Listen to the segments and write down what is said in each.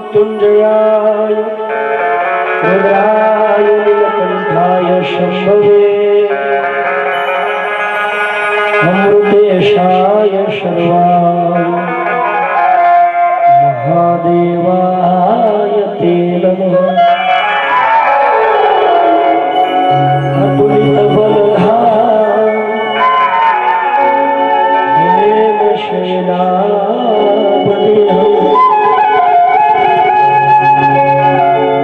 मृत्युंजयाय रुद्राय नीलकंठाय शंभवे अमृतेशाय शर्वाय महादेवाय ते नमः। अतुलित बलधाम हेमशैलापतिहं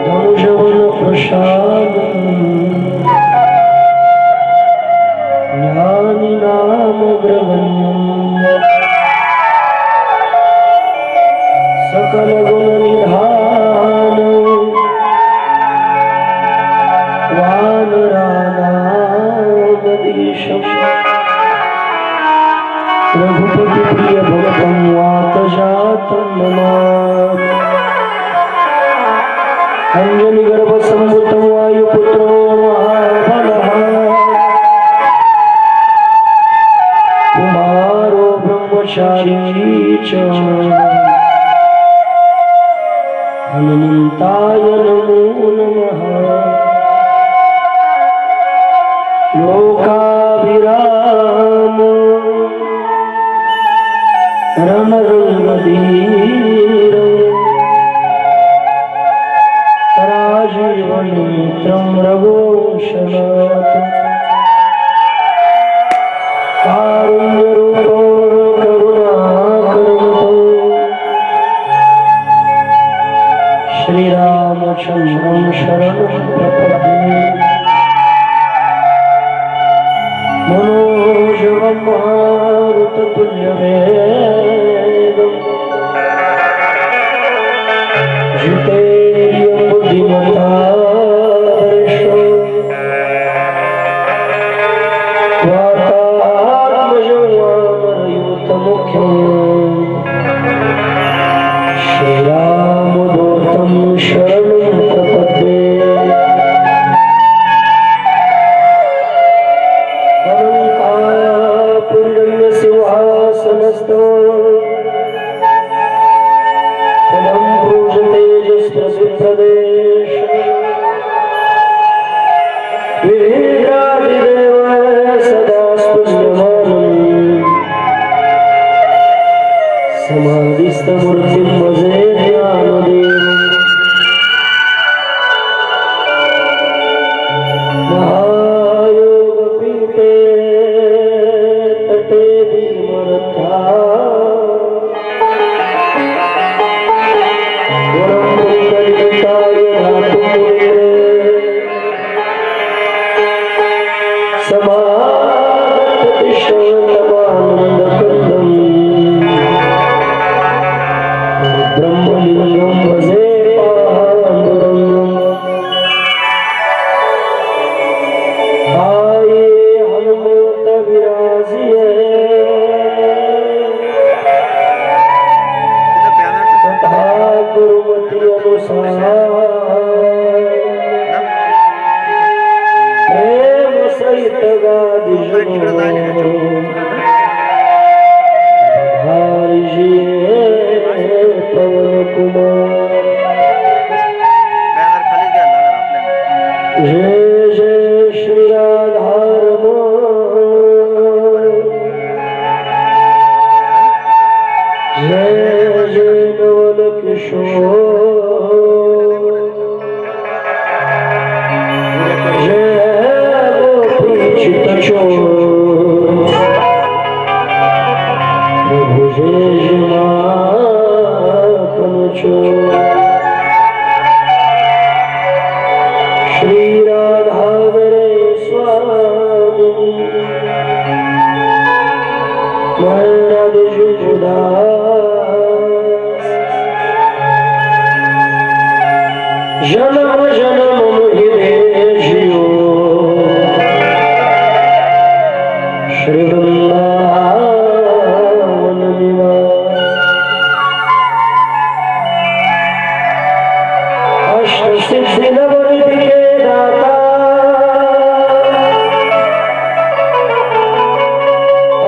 धनुषवन प्रशांतं ज्ञानिनामग्रगण्यं सकलगुणनिधानं वानराणामधीशं रघुपतिप्रिय भवतं वातजातं नमामि। अंजनिगर्भसम्भूतं वायुपुत्रो महाबलः कुमारो ब्रह्मचारी च हनुमन्ताय नमो नमः। लोकाभिराम रणरङ्गधीर राजीवनेत्रं रघुवंशनाथं कारुण्यरूपो करुणाकरमुतो श्रीरामचन्द्रं शरणं प्रपद्ये। मनोजवं मारुततुल्यवेगं जितेन्द्रियं बुद्धिमतादर्शो वातात्मजं वानरयूथमुख्यं श्रीरामदूतं शरणं प्रपद्ये। सिंहासनस्थो फलं भूषतेजस्प्रसिद्धदेश विधिरादिदेव सदा स्पुष्यमानं समाधिस्थमूर्तिं भजे ज्ञानदेवम्। महायोगपीठे तटे भीमरथा वरं पुण्डरीकाय धातुमुनिरे समागततिशतमानन्दकन्दं ब्रह्मलिङ्गं भजे पाण्डुरङ्गम्। आये हनुमत विराजिए तथा गुरुमति अनुसार प्रेम सहित गादिजो धारिजिए पवन कुमार। जय जय श्री राधारमण जय जय नवल किशोर जय गोपीचित चोर प्रभु जय जय माखन चोर। श्री राधा मेरे स्वामी महाराज जुदास जन्म जन्म मुझे जियो श्री वृंदावन निवास। अष्ट सिद्धि नवनिधि के दाता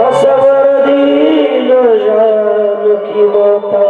असवर दीन जानकी माता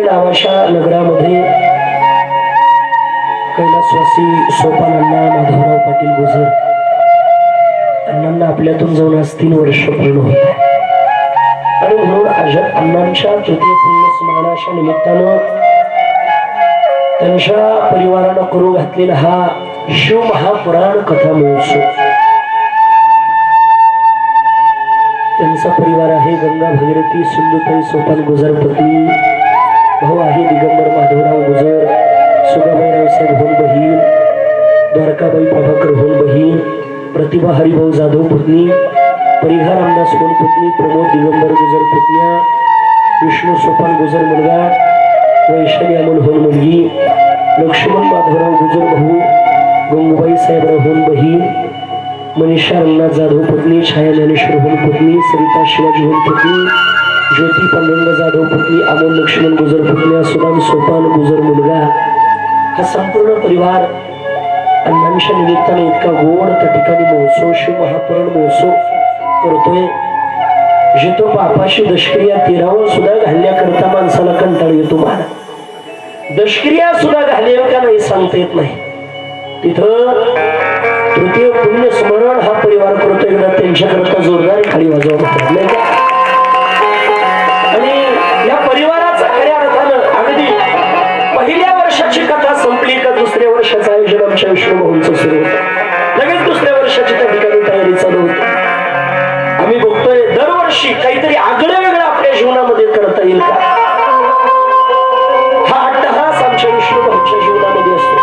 नावाच्या नगरामध्ये कैलासवासी सोपान अण्णा माधवराव पाटील गुजर अण्णांना आपल्यातून जाऊन आज 3 वर्ष पूर्ण होत आहे. आणि म्हणून आज अण्णांच्या तृतीय पुण्यस्मरणाच्या निमित्तानं त्यांच्या परिवारानं करू घातलेला हा शिव महापुराण कथा महोत्सव. त्यांचा परिवार आहे गंगा भगीरथी सिंधुताई सोपान गुजर पत्नी, भाऊ आहे दिगंबर माधवराव गुजर, सुगाबाई रावसाहेब होन बहीण, द्वारकाबाई प्रभाकर होन बहीण, प्रतिभा हरिभाऊ जाधव पत्नी, परिघा रामदास होन पत्नी, प्रमोद दिगंबर गुजर पत्न्या, विष्णू सोपान गुजर मुलगा, वैशाली अमोल होन मुलगी, लक्ष्मण माधवराव गुजर भाऊ, गंगूबाई साहेबराव होन बहीण, मनीषा रंगनाथ जाधव पत्नी, छाया ज्ञानेश्वर होन पत्नी, सरिता शिवाजी होन पत्नी, ज्योती पांडुरंग जाधव पत्नी, अमोल लक्ष्मण गुजर पत्न्या, सुदाम सोपान गुजर मुलगा. हा संपूर्ण परिवार अण्णांच्या निमित्ताने इतका गोड त्या ठिकाणी महोत्सव शिव महापुराण महोत्सव करतोय. जिथं पापाशी दशक्रिया 13 सुद्धा घालण्याकरता माणसाला कंटाळ येतो. महाराज दशक्रिया सुद्धा घालेल का नाही सांगता येत नाही. तिथं तृतीय पुण्य स्मरण हा परिवार करतो. एकदा त्यांच्याकरता जोरदार खाली वाजवा नाही का. आणि या परिवाराचा खऱ्या अर्थानं अगदी पहिल्या वर्षाची कथा संपली का दुसऱ्या वर्षाचं आयोजन आमच्या विष्णुभाऊंचं सुरू होतं. लगेच दुसऱ्या वर्षाची त्या ठिकाणी तयारी चालू होती. आम्ही बघतोय दरवर्षी काहीतरी आगळं वेगळं आपल्या जीवनामध्ये करता येईल का, हा अट्टहास आमच्या विष्णुभाऊंच्या जीवनामध्ये असतो.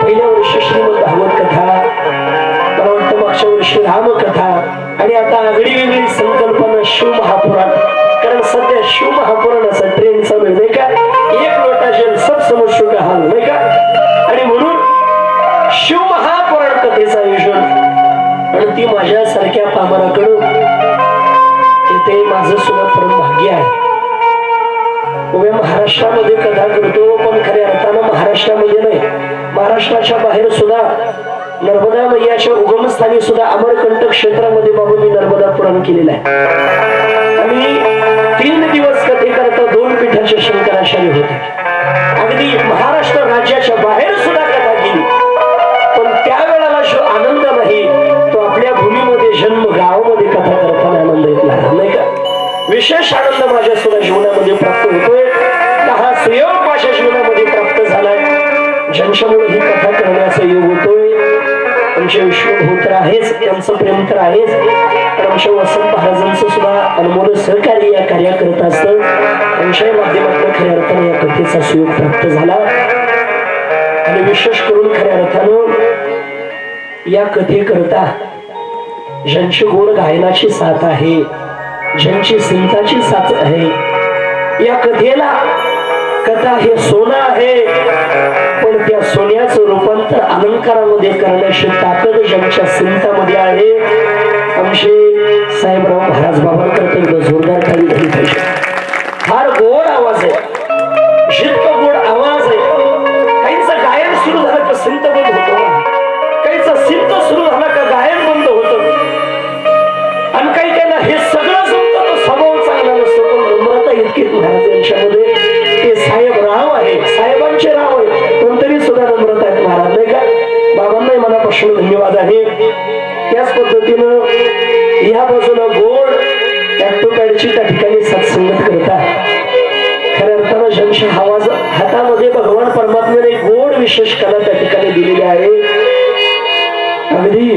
पहिल्या वर्षी श्रीमद भागवत कथा, मला वाटतं मागच्या वर्षी रामकथा, आणि आता आगळी वेगळी संकल्पना शिव महापुराण. कारण सध्या शिव महापुराणाचा ट्रेंड चालू आहे नाही का. एक लोटा जल सब समस्या का हाल नाही का. आणि म्हणून शिव महापुराण कथेचं आयोजन, आणि ती माझ्यासारख्या पामराकडून ते माझं सुद्धा परम भाग्य आहे. उभ्या महाराष्ट्रामध्ये कथा करतो, पण खऱ्या अर्थानं महाराष्ट्रामध्ये नाही, महाराष्ट्राच्या बाहेर सुद्धा नर्मदा मैयाच्या उगमस्थानी सुद्धा अमरकंटक क्षेत्रामध्ये बाबा मी नर्मदा पुराण केलेलं आहे. आणि 3 दिवस कथेकरता 2 पीठाचे शंकराचार्य होते. अगदी महाराष्ट्र राज्याच्या बाहेर सुद्धा कथा केली. पण त्यावेळेला जो आनंद नाही तो आपल्या भूमीमध्ये जन्म गावामध्ये कथा करताना आनंद येत नाही का. विशेष आनंद माझ्या सुद्धा जीवनामध्ये प्राप्त होतोय. हा सुयोग माझ्या जीवनामध्ये प्राप्त झालाय, ज्यांच्यामुळे ही कथा करण्याचा योग होतोय. आमचे विष्णुभाऊ तर आहेच, त्यांचं प्रेम तर आहेच, पण आमच्या वसंत महाराजांचं सुद्धा अनमोल सहकार्य या कार्या करत असतं. त्यांच्या माध्यमातून खऱ्या अर्थाने या कथेचा सुयोग प्राप्त झाला. आणि विशेष करून खऱ्या अर्थानं या कथेकरता ज्यांची गोड गायनाची साथ आहे, ज्यांची संताची साथ आहे, या कथेला कथा हे सोनं आहे, पण त्या सोन्याचं रूपांतर अलंकारामध्ये करण्याची ताकद ज्यांच्या संतामध्ये आहे. आमचे साहेबराव महाराज बाबांकरता एकदा जोरदार ताली झाली पाहिजे. फार गोड आवाज आहे, जितकं गोड आवाज आहे. काहींचं गायन सुरू झालं का सिंत बंद होतो, काहींचं सिंत सुरू झाला का गायन बंद होतं, आणि काही काहींना हे सगळं जमतं तो स्वभाव चांगला नसतो. पण नम्रता इतकी महाराज यांच्यामध्ये, ते साहेब राव आहे, साहेबांचे राव आहे, पण तरी सुद्धा नम्रता आहेत महाराज नाही का. बाबांनाही मनापासून धन्यवाद आहे. त्याच पद्धतीनं या बाजूला गोड ऍक्टोपॅडची त्या ठिकाणी सत्संगत करतात. खऱ्या अर्थानं ज्यांच्या आवाज हातामध्ये भगवान परमात्म्याने गोड विशेष कला त्या ठिकाणी दिलेली आहे. अगदी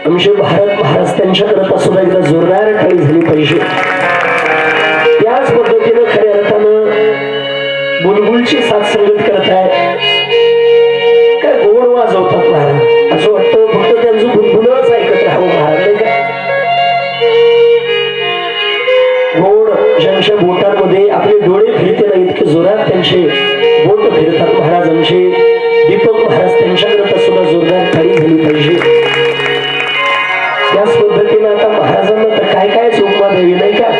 आमचे भारत महाराज त्यांच्याकरता सुद्धा एकदा जोरदार टाळी झाली पाहिजे. त्याच पद्धतीनं खऱ्या अर्थानं बुलबुलची साथ संगत करताय, काय गोड वाजवतात महाराज. असं वाटतं फक्त त्यांचं बुलबुलच ऐकत राहावं महाराज नाही का. गोड ज्यांच्या बोटांमध्ये आपले डोळे फिरते नाही इतके जोरात त्यांचे बोट फिरतात महाराज. आमचे दीपक महाराज त्यांच्याकरता सुद्धा जोरदार टाळी झाली पाहिजे. त्याच पद्धतीने आता महाराजांना तर काय काय उपमा द्यावी नाही का.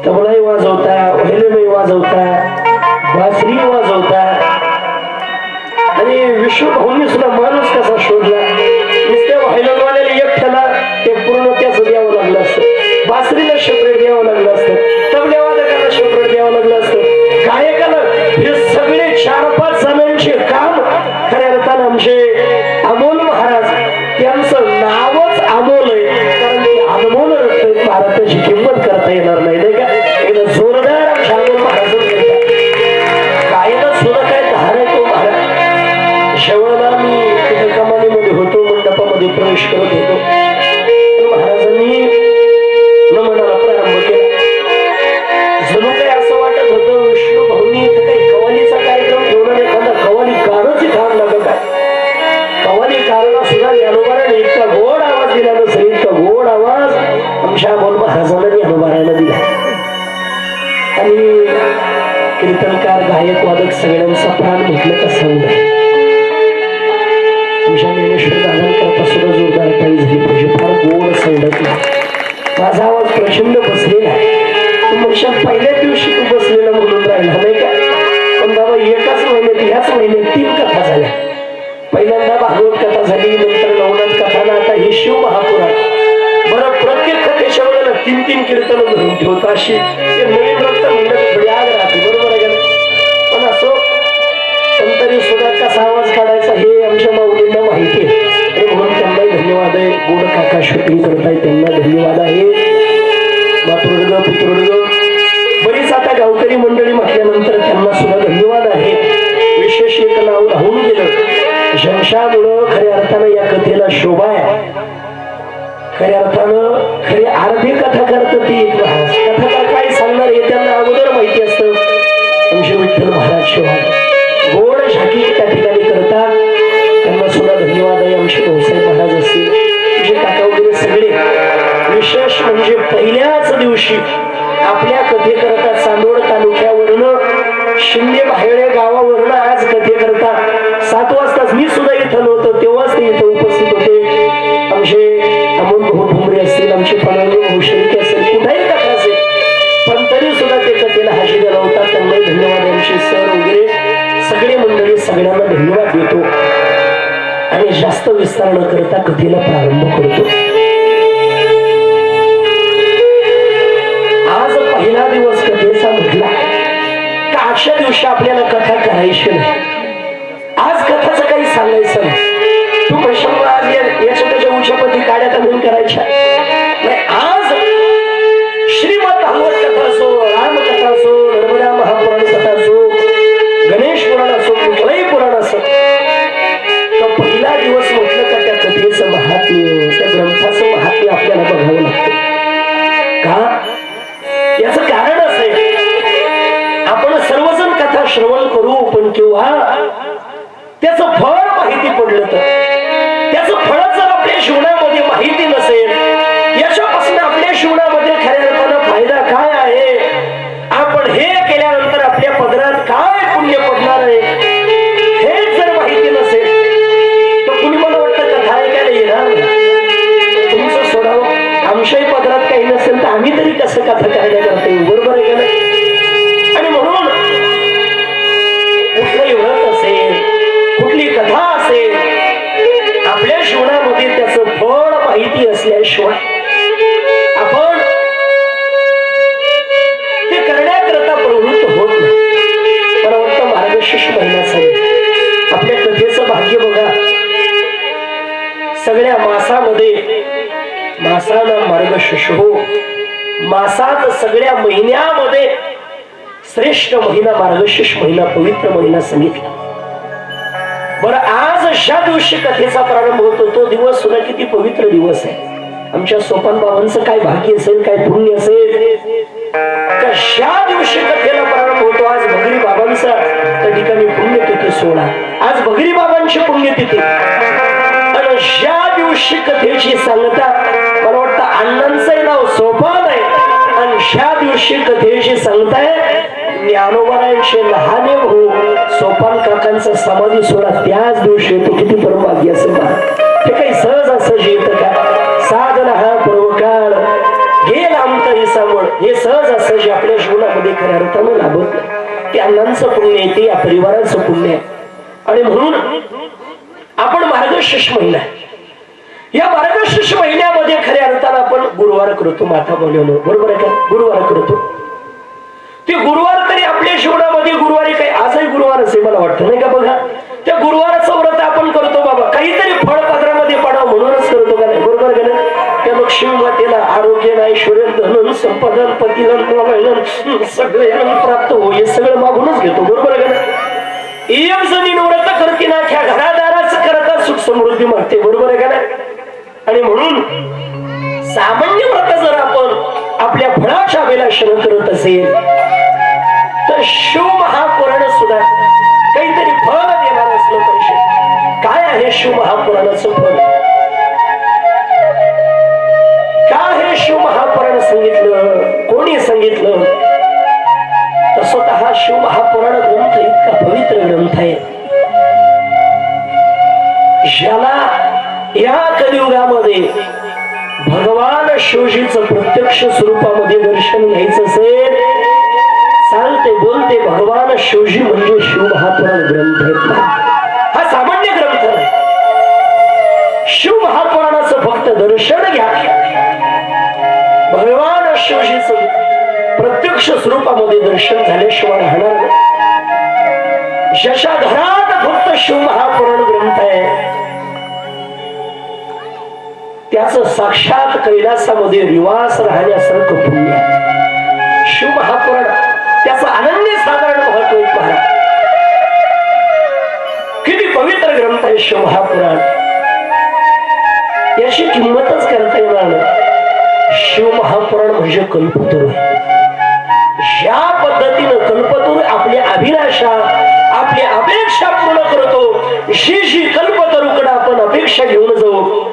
तबलाही वाजवता, व्हायोलिनही वाजवता, बासरी वाजवता, आणि विष्णुभाऊंनी सुद्धा माणूस कसा शोधला. नुसत्या व्हायोलिनवाल्याला एक ठेला ते पूर्ण त्याच द्यावं लागलं असतं, बासरीला सेपरेट द्यावं लागलं असतं, तबल्यावादकाला सेपरेट द्यावं आणि कीर्तनकार गायक वादक सगळ्यांचा प्राण म्हटलं का सांगू तुमच्या ज्ञानेश्वर दादांकरता सुद्धा जोरदार टाळी झाली पाहिजे. फार गोड संगत माझा आवाज प्रचंड बसलेला आहे. तू म्हणशा पहिल्या दिवशी तू बसलेला म्हणून राहिला नाही का, पण बाबा एकाच महिन्यात ह्याच महिन्यात 3 कथा झाल्या. पहिल्यांदा भागवत कथा झाली, नंतर नवनाथ कथा, आता हे शिव महापुराण. बरं प्रत्येक कथेच्या वेळेला 3-3 कीर्तन धरून ठेवतो. अशी नवीन रक्त म्हणलं थोडी आग राहते, बरोबर आहे का. पण असो, पण तरी सुद्धा कसा आवाज काढायचा हे आमच्या माऊलींना माहिती आहे आणि म्हणून त्यांनाही धन्यवाद आहे. गोड काका शूटिंग करताय त्यांना धन्यवाद आहे. मातृवर्ग पितृवर्ग बरीच आता गावकरी मंडळी म्हटल्यानंतर त्यांना सुद्धा धन्यवाद आहे. विशेष एक नाव राहून गेलं, शंशामुळं खऱ्या अर्थानं या कथेला शोभा आहे. खऱ्या अर्थानं खरी अर्धी कथा करत ती इतिहास कथाकार काय सांगणार हे त्यांना अगोदर माहिती असतं. आमचे विठ्ठल महाराज शिवाय गोड झाकी त्या ठिकाणी करतात, त्यांना सुद्धा धन्यवाद आहे. आमचे भाऊसाहेब महाराज असतील, तुझे काका वगैरे सगळे. विशेष म्हणजे पहिल्याच दिवशी आपल्या कथेकरता चांदोड तालुक्यावरनं शिंदे बाहेर गावावरनं आज कथेकरता 7 वाजताच मी सुद्धा इथं नव्हतो तेव्हाच ते इथं उपस्थित होते. आमचे अमोल भाऊ भुमरे असतील, आमचे पणाले भाऊ शेळके असेल, कुठेही कथा असेल, पण तरी सुद्धा ते कथेला हाशी दिला होता. त्यांना धन्यवाद. आमचे सर वगैरे सगळे मंडळी सगळ्यांना धन्यवाद देतो आणि जास्त विस्तार न करता कथेला प्रारंभ करतो. आज पहिला दिवस कथेचा म्हटला का अशा दिवशी आपल्याला कथा करायची नाही. आज कथाचं काही सांगायचं नाही. तू प्रसंग आज याच्या त्याच्या उच्चपती काड्या घालून करायच्या नाही. आज श्रीमद भागवत कथा असो, रामकथा असो, नर्मदा महापुराण कथा असो, गणेश पुराण असो, कुठलंही पुराण असो, तर पहिला दिवस म्हटलं का त्या कथेचं महात्म्य, त्या ग्रंथाचं महात्म्य आपल्याला बघावं लागतं. का याचं कारण असं आहे, आपण सर्वजण कथा श्रवण करू, पण केव्हा त्याचं फळ माहिती पडलं तर, त्याचं फळ जर आपल्या जीवनामध्ये माहिती नसेल, याच्यापासून आपल्या जीवनामध्ये खऱ्या अर्थानं फायदा काय आहे, आपण हे केल्यानंतर आपल्या पदरात काय पुण्य पडणार आहे, हे जर माहिती नसेल तर कुणी मला वाटतं कथा ऐकायला येणार. तुमचं सोडावं, आमच्याही पदरात काही नसेल तर आम्ही तरी कसं कथा करायला करतो, बरोबर आहे का नाही. आणि म्हणून कुठलंही व्रत असेल, कुठली कथा असेल, आपल्या जीवनामध्ये त्याचं फळ माहिती असल्याशिवाय आपण ते करण्याकरता प्रवृत्त होत नाही. मला वाटतं मार्गशीर्ष महिन्याचा आपल्या कथेचं भाग्य बघा. सगळ्या मासामध्ये मासाला मार्गशीर्ष हो, मासात सगळ्या महिन्यामध्ये श्रेष्ठ महिना मार्गशीर्ष महिना, पवित्र महिना सांगितला. बरं, आज ज्या दिवशी कथेचा प्रारंभ होतो तो दिवस सुद्धा किती पवित्र दिवस आहे. आमच्या सोपान बाबांचं काय भाग्य असेल, काय पुण्य असेल, का ज्या दिवशी कथेला प्रारंभ होतो. आज भगरी बाबांचा त्या ठिकाणी पुण्यतिथी सोहळा, आज भगरी बाबांची पुण्यतिथी. आणि ज्या दिवशी कथेची सांगता, मला वाटतं अण्णांचं नाव सोपान आहे, आणि ज्या दिवशी कथेची सांगताय ज्ञानोबारायांचे लहाने भाऊ सोपान काकांचा समाधी सोहळा त्याच दिवशी येतो. किती परमभाग्य असेल बा. हे काही सहज असं येतं का? साधन हा पर्वकाळ गेला आमचा हिसाबळ, हे सहज असं जे आपल्या जीवनामध्ये खऱ्या अर्थानं लाभत नाही. ते अण्णांचं पुण्य आहे, ते या परिवाराचं पुण्य आहे. आणि म्हणून आपण मार्गशीर्ष महिना, या मार्गशीर्ष महिन्यामध्ये खऱ्या अर्थानं आपण गुरुवार करतो. माता बोलवलं, बरोबर आहे का? गुरुवार करतो. ते गुरुवार तरी आपल्या जीवनामध्ये गुरुवारी काही आजही गुरुवार असे मला वाटतं नाही का. बघा, त्या गुरुवाराचं व्रत आपण करतो बाबा, काहीतरी फळ पदरामध्ये पडावं म्हणूनच करतो का नाही, बरोबर का नाही. त्या लक्ष्मी मातेला आरोग्य, ऐश्वर्य, धन, संपदन, पतिधन, सगळे प्राप्त हो, हे सगळं मागूनच घेतो, बरोबर का नाही. एक जणी व्रत करते ना, ख्या घरादाराच करता सुख समृद्धी मागते, बरोबर आहे का नाही. आणि म्हणून सामान्य व्रत जर आपण आपल्या फळाच्या अभिलाषण करत असेल तर शिव महापुराण सुद्धा काहीतरी फळ देणार असलं पाहिजे. काय आहे शिव महापुराणाचं फळ? काय हे शिव महापुराण सांगितलं? कोणी सांगितलं? शिवमहापुराण ग्रंथ इतका पवित्र ग्रंथ आहे, ज्याला या कलियुगामध्ये भगवान शिवजीचं प्रत्यक्ष स्वरूपामध्ये दर्शन घ्यायचं असेल, सांगते बोलते भगवान शिवजी म्हणजे शिवमहापुराण ग्रंथ आहे. हा सामान्य ग्रंथ नाही. शिवमहापुराणाचं फक्त दर्शन घ्या, भगवान शिवजीचं प्रत्यक्ष स्वरूपामध्ये दर्शन झाल्याशिवाय राहणार नाही. ज्याच्या घरात फक्त शिवमहापुराण ग्रंथ आहे, त्याचं साक्षात कैलासामध्ये निवास राहण्यासारखं पुण्य आहे. शिवमहापुराण त्याचं अनन्य साधारण महत्व आहे. किती पवित्र ग्रंथ आहे शिवमहापुराण, याची किंमतच करता येणार नाही. शिवमहापुराण म्हणजे कल्पतरू आहे. ज्या पद्धतीनं कल्पतरू आपली अभिलाषा, आपली अपेक्षा पूर्ण करतो, जी कल्पतरूकडे आपण अपेक्षा घेऊन जाऊ,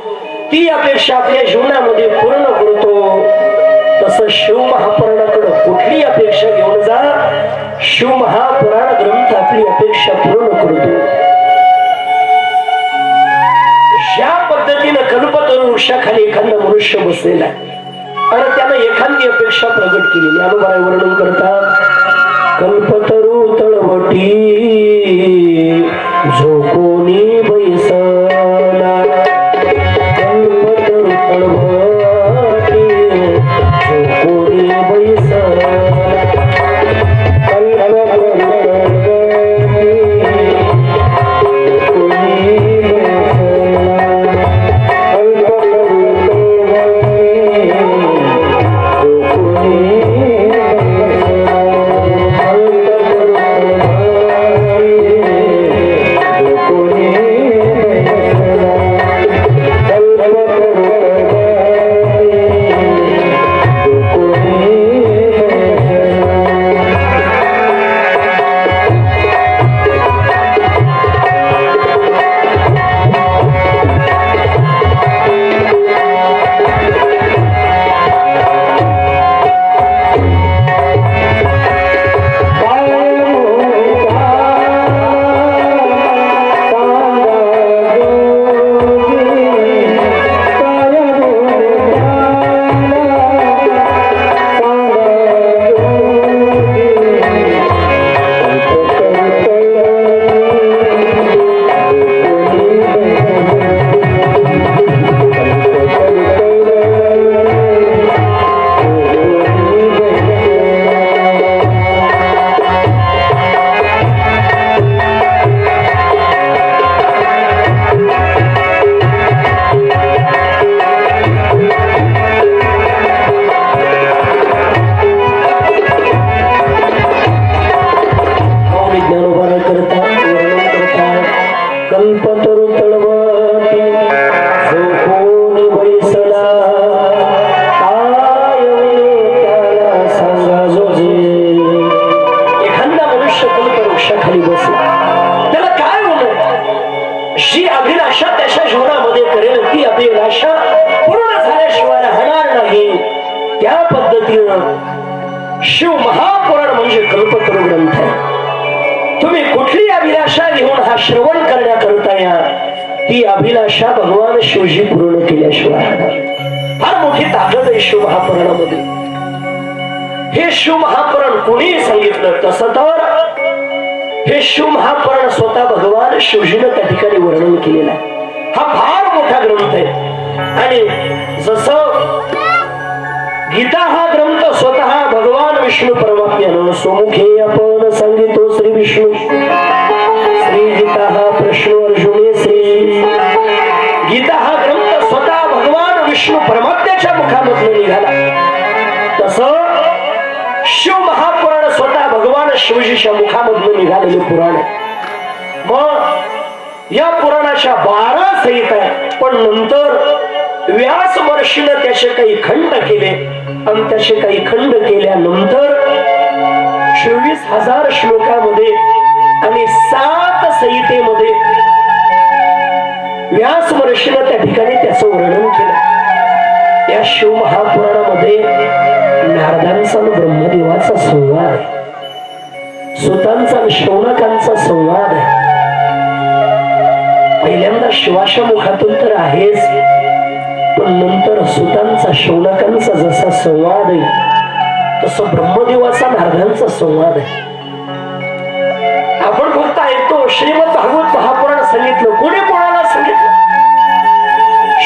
ती अपेक्षा आपल्या जीवनामध्ये पूर्ण करतो. तसं शिवमहापुराणाकडे कुठली अपेक्षा घेऊन जा, शिवमहापुराण ग्रंथ आपली अपेक्षा पूर्ण करतो. ज्या पद्धतीनं कल्पतरू वृक्षाखाली एखादा मनुष्य बसलेला आहे आणि त्यानं एखादी अपेक्षा प्रगट केली, ज्ञानोबा वर्णन करतात, कल्पतरू तळवटी झोकोनी बैसला, कल्पतरू तळवटी झोकोनी बैसला, शिवमहापुराण म्हणजे कल्पतरू ग्रंथ आहे. तुम्ही कुठली अभिलाषा घेऊन हा श्रवण करण्याकरता या, ती अभिलाषा भगवान शिवजी पूर्ण केल्याशिवाय फार मोठी ताकद आहे शिवमहापुराणामध्ये. हे शिवमहापुराण कोणी सांगितलं, तसं तर हे शिवमहापुराण स्वतः भगवान शिवजीनं त्या ठिकाणी वर्णन केलेलं आहे. हा फार मोठा ग्रंथ आहे. आणि जसं गीता हा ग्रंथ स्वतः भगवान विष्णू परमात्म्यानं स्वमुखे आपण सांगितो श्री विष्णू, श्री गीता हा प्रश्न अर्जुने श्री. गीता हा ग्रंथ स्वतः भगवान विष्णू परमात्म्याच्या मुखामधून निघाला, तसं शिवमहापुराण स्वतः भगवान शिवजीच्या मुखामधून निघालेले पुराण आहे. मग या पुराणाच्या 12 संहिता आहे, पण नंतर व्यास महर्षीने त्याचे काही खंड केले आणि त्याचे काही खंड केल्यानंतर 24,000 श्लोकामध्ये आणि 7 संहितेमध्ये व्यास महर्षीने त्या ठिकाणी त्याचं वर्णन केलं. या शिवमहापुराणामध्ये नारदांचा ब्रह्मदेवाचा संवाद, सुतांचा आणि शौनकांचा संवाद आहे. पहिल्यांदा शिवाच्या मुखातून तर आहेच, पण नंतर सुतांचा शौनकांचा जसा संवाद आहे तसं ब्रह्मदेवाचा नारदांचा संवाद आहे. आपण फक्त ऐकतो. श्रीमद भागवत महापुराण सांगितलं, कोणी कोणाला सांगितलं?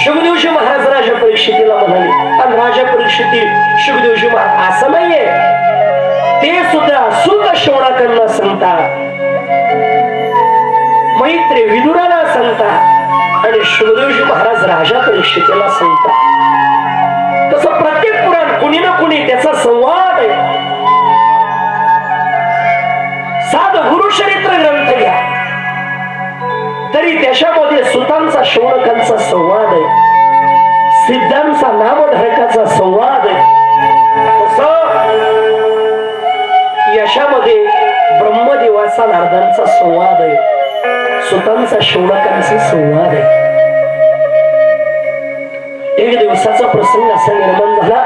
शुकदेवजी महाराज राजा परीक्षितीला म्हणाले, आणि राजा परीक्षिती शुकदेवजी महाराज असं नाहीये, ते सुद्धा सुत शौनकांना सांगतात, मैत्री विदुराला सांगतात, आणि शुकदेवजी महाराज राजा परीक्षितीला सांगतात. तसं प्रत्येक पुराण कुणी ना कुणी त्याचा संवाद आहे. साध गुरुचरित्र ग्रंथ घ्या तरी त्याच्यामध्ये सुतांचा शौनकांचा संवाद आहे, सिद्धांचा नामधरकाचा संवाद आहे. यशामध्ये ब्रह्मदेवाचा नारदांचा संवाद आहे, सुतांचा शौनकांचा संवाद आहे. एक दिवसाचा प्रसंग असा निर्माण झाला.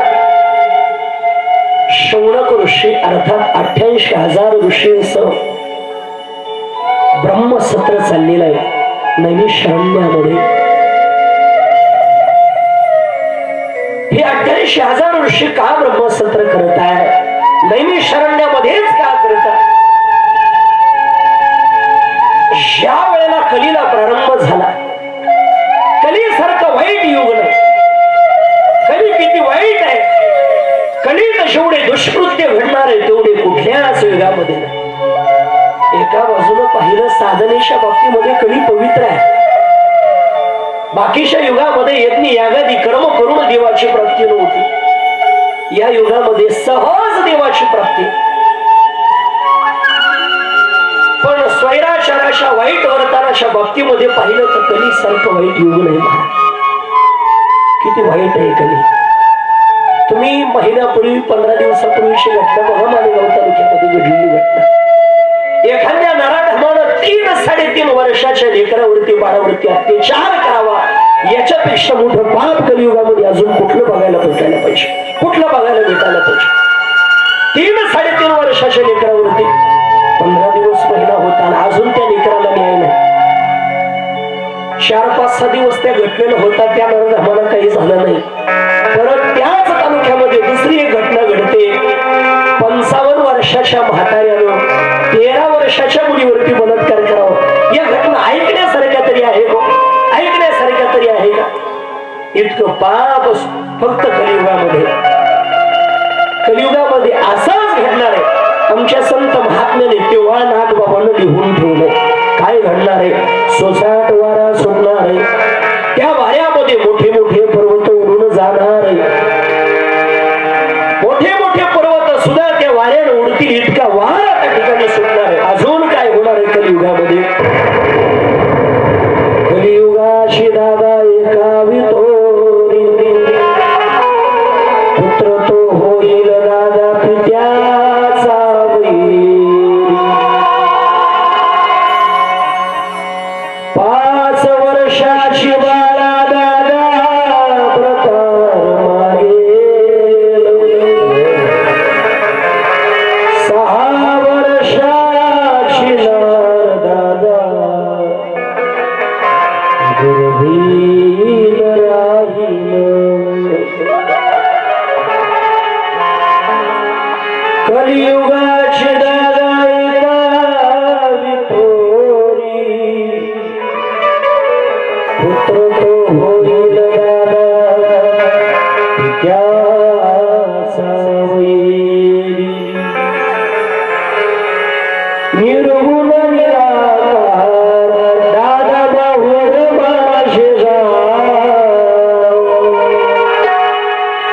शौनक ऋषी अर्थात 88,000 ऋषींचं ब्रह्मसत्र चाललेलं आहे नैमिषारण्यामध्ये. हे 88,000 ऋषी का ब्रह्मसत्र करत आहे? नैमिषारण्यामध्येच का करत आहे? ज्या वेळेला कलीला प्रारंभ झाला, कलीसारखं वाईट युग नाही. कली किती वाईट आहे, कलीत जेवढे दुष्कृत्य घडणार आहे तेवढे कुठल्याच युगामध्ये नाही. एका बाजूला पाहिलं साधनेच्या बाबतीमध्ये कली पवित्र आहे. बाकीच्या युगामध्ये यज्ञ यागादी कर्म करून देवाची प्राप्ती नव्हती. या युगामध्ये सहज देवाची प्राप्ती. पण स्वैराचाराच्या वाईट वर्तनाच्या बाबतीमध्ये पाहिलं तर कली सारखं वाईट युग नाही. किती वाईट आहे कली. तुम्ही महिन्यापूर्वी 15 दिवसापूर्वीची घटना बघा, मालेगाव तालुक्यामध्ये घडलेली घटना. एखाद्या नराधमानं 3-3.5 वर्षाच्या लेकरावरती बाळावरती अत्याचार करावा, याच्यापेक्षा मोठं पाप कलियुगामध्ये अजून कुठलं बघायला भेटायला पाहिजे? कुठलं बघायला भेटायला पाहिजे? 3-3.5 वर्षाच्या लेकरावरती 15 दिवस महिना होता आणि अजून त्या लेकराला न्याय नाही. 4-5-6 दिवस त्या घटनेला होता, त्या नराधमाला काही झालं नाही. परत त्याच तालुक्यामध्ये दुसरी एक घटना घडते. 55 वर्षाच्या म्हाताऱ्यानं 13 वर्षाच्या मुलीवरती बलात्कार करावा. या घटना ऐकण्यासारख्या तरी आहे का? ऐकण्यासारख्या तरी आहे का? इतकं पाप फक्त कलियुगामध्ये. कलियुगामध्ये असाच घडणार आहे. आमच्या संत महात्म्याने तेव्हा नागबाबांना लिहून ठेवलं. काय घडणार आहे? सोसाट वारा सुटणार आहे. त्या वाऱ्यामध्ये मोठे मोठे पर्वत उडून जाणार आहे. मोठे मोठे पर्वत सुद्धा त्या वाऱ्याने उडतील, इतका वारा त्या ठिकाणी सुटणार आहे. अजून काय होणार आहे कलियुगामध्ये? कलियुगाशी दादा एका वितोरी, पुत्र तो होईल दादा पित्याचा वैरी. 5 वर्षाची बाळा दादा प्रकार मागेल. 6 वर्षाची नार दादा गर्भील राहील. कलियुगाची दादा एका वितोरी, पुत्र तो होईल दादा पित्याचा वैरी. निर्गुण निराकार दादा बाहुर माझे गाव.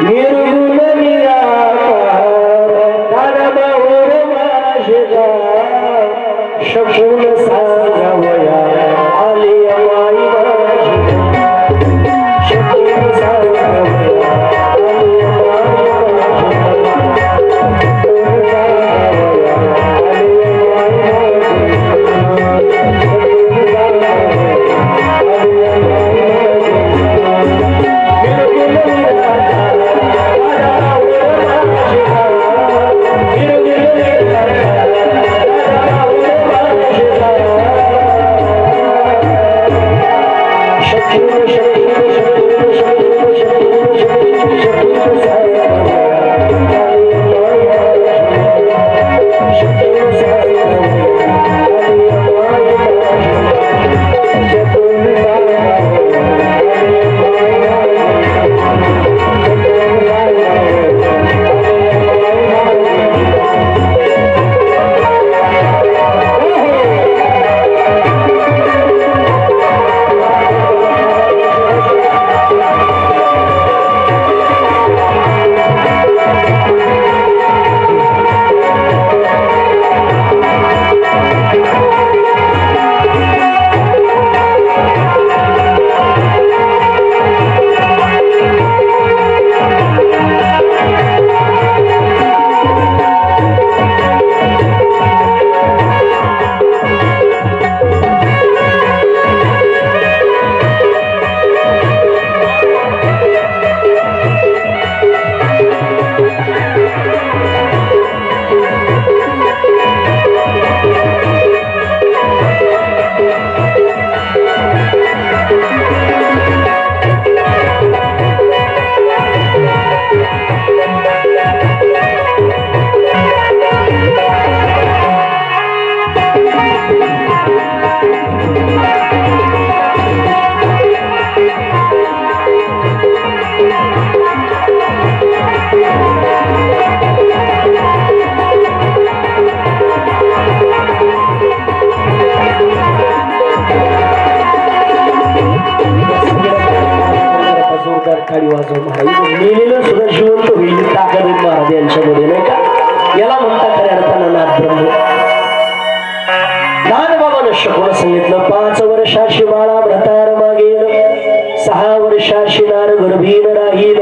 निर्गुण निराकार दादा बाहुर माझे गाव. शकून सांगावया आली माई माझी. शकून सांगावया आली माई माझी. अनाथ ब्रह्म. दानबाबानं शकून सांगितलं 5 वर्षाशी बाळा व्रतार मागेल, 6 वर्षाशी नार गर्भीन राहील,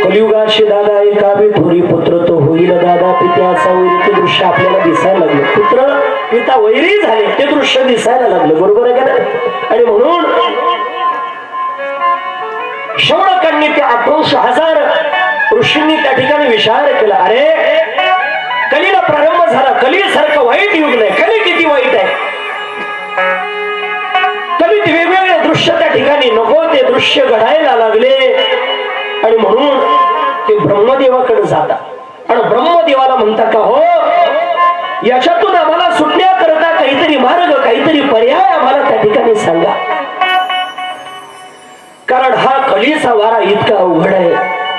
कलियुगाशी दादा एकावी थोरी पुत्र तो होईल. दादा पित्याचा वैरी ते दृश्य आपल्याला दिसायला लागलं. पुत्र पिता वैरी झाले ते दृश्य दिसायला लागलं. बरोबर आहे का नाही? आणि म्हणून शौनकांनी ते 18,000 ऋषींनी त्या ठिकाणी विचार केला, अरे कलीला प्रारंभ झाला, कलीसारखं वाईट युग नाही. कली किती वाईट आहे. कलीत वेगवेगळे दृश्य त्या ठिकाणी नको ते दृश्य घडायला लागले. आणि म्हणून ते ब्रह्मदेवाकडे जातात आणि ब्रह्मदेवाला म्हणतात का हो याच्यातून आम्हाला सुटण्याकरता काहीतरी मार्ग, काहीतरी पर्याय आम्हाला त्या ठिकाणी सांगा. कारण हा कलीचा वारा इतका अवघड आहे.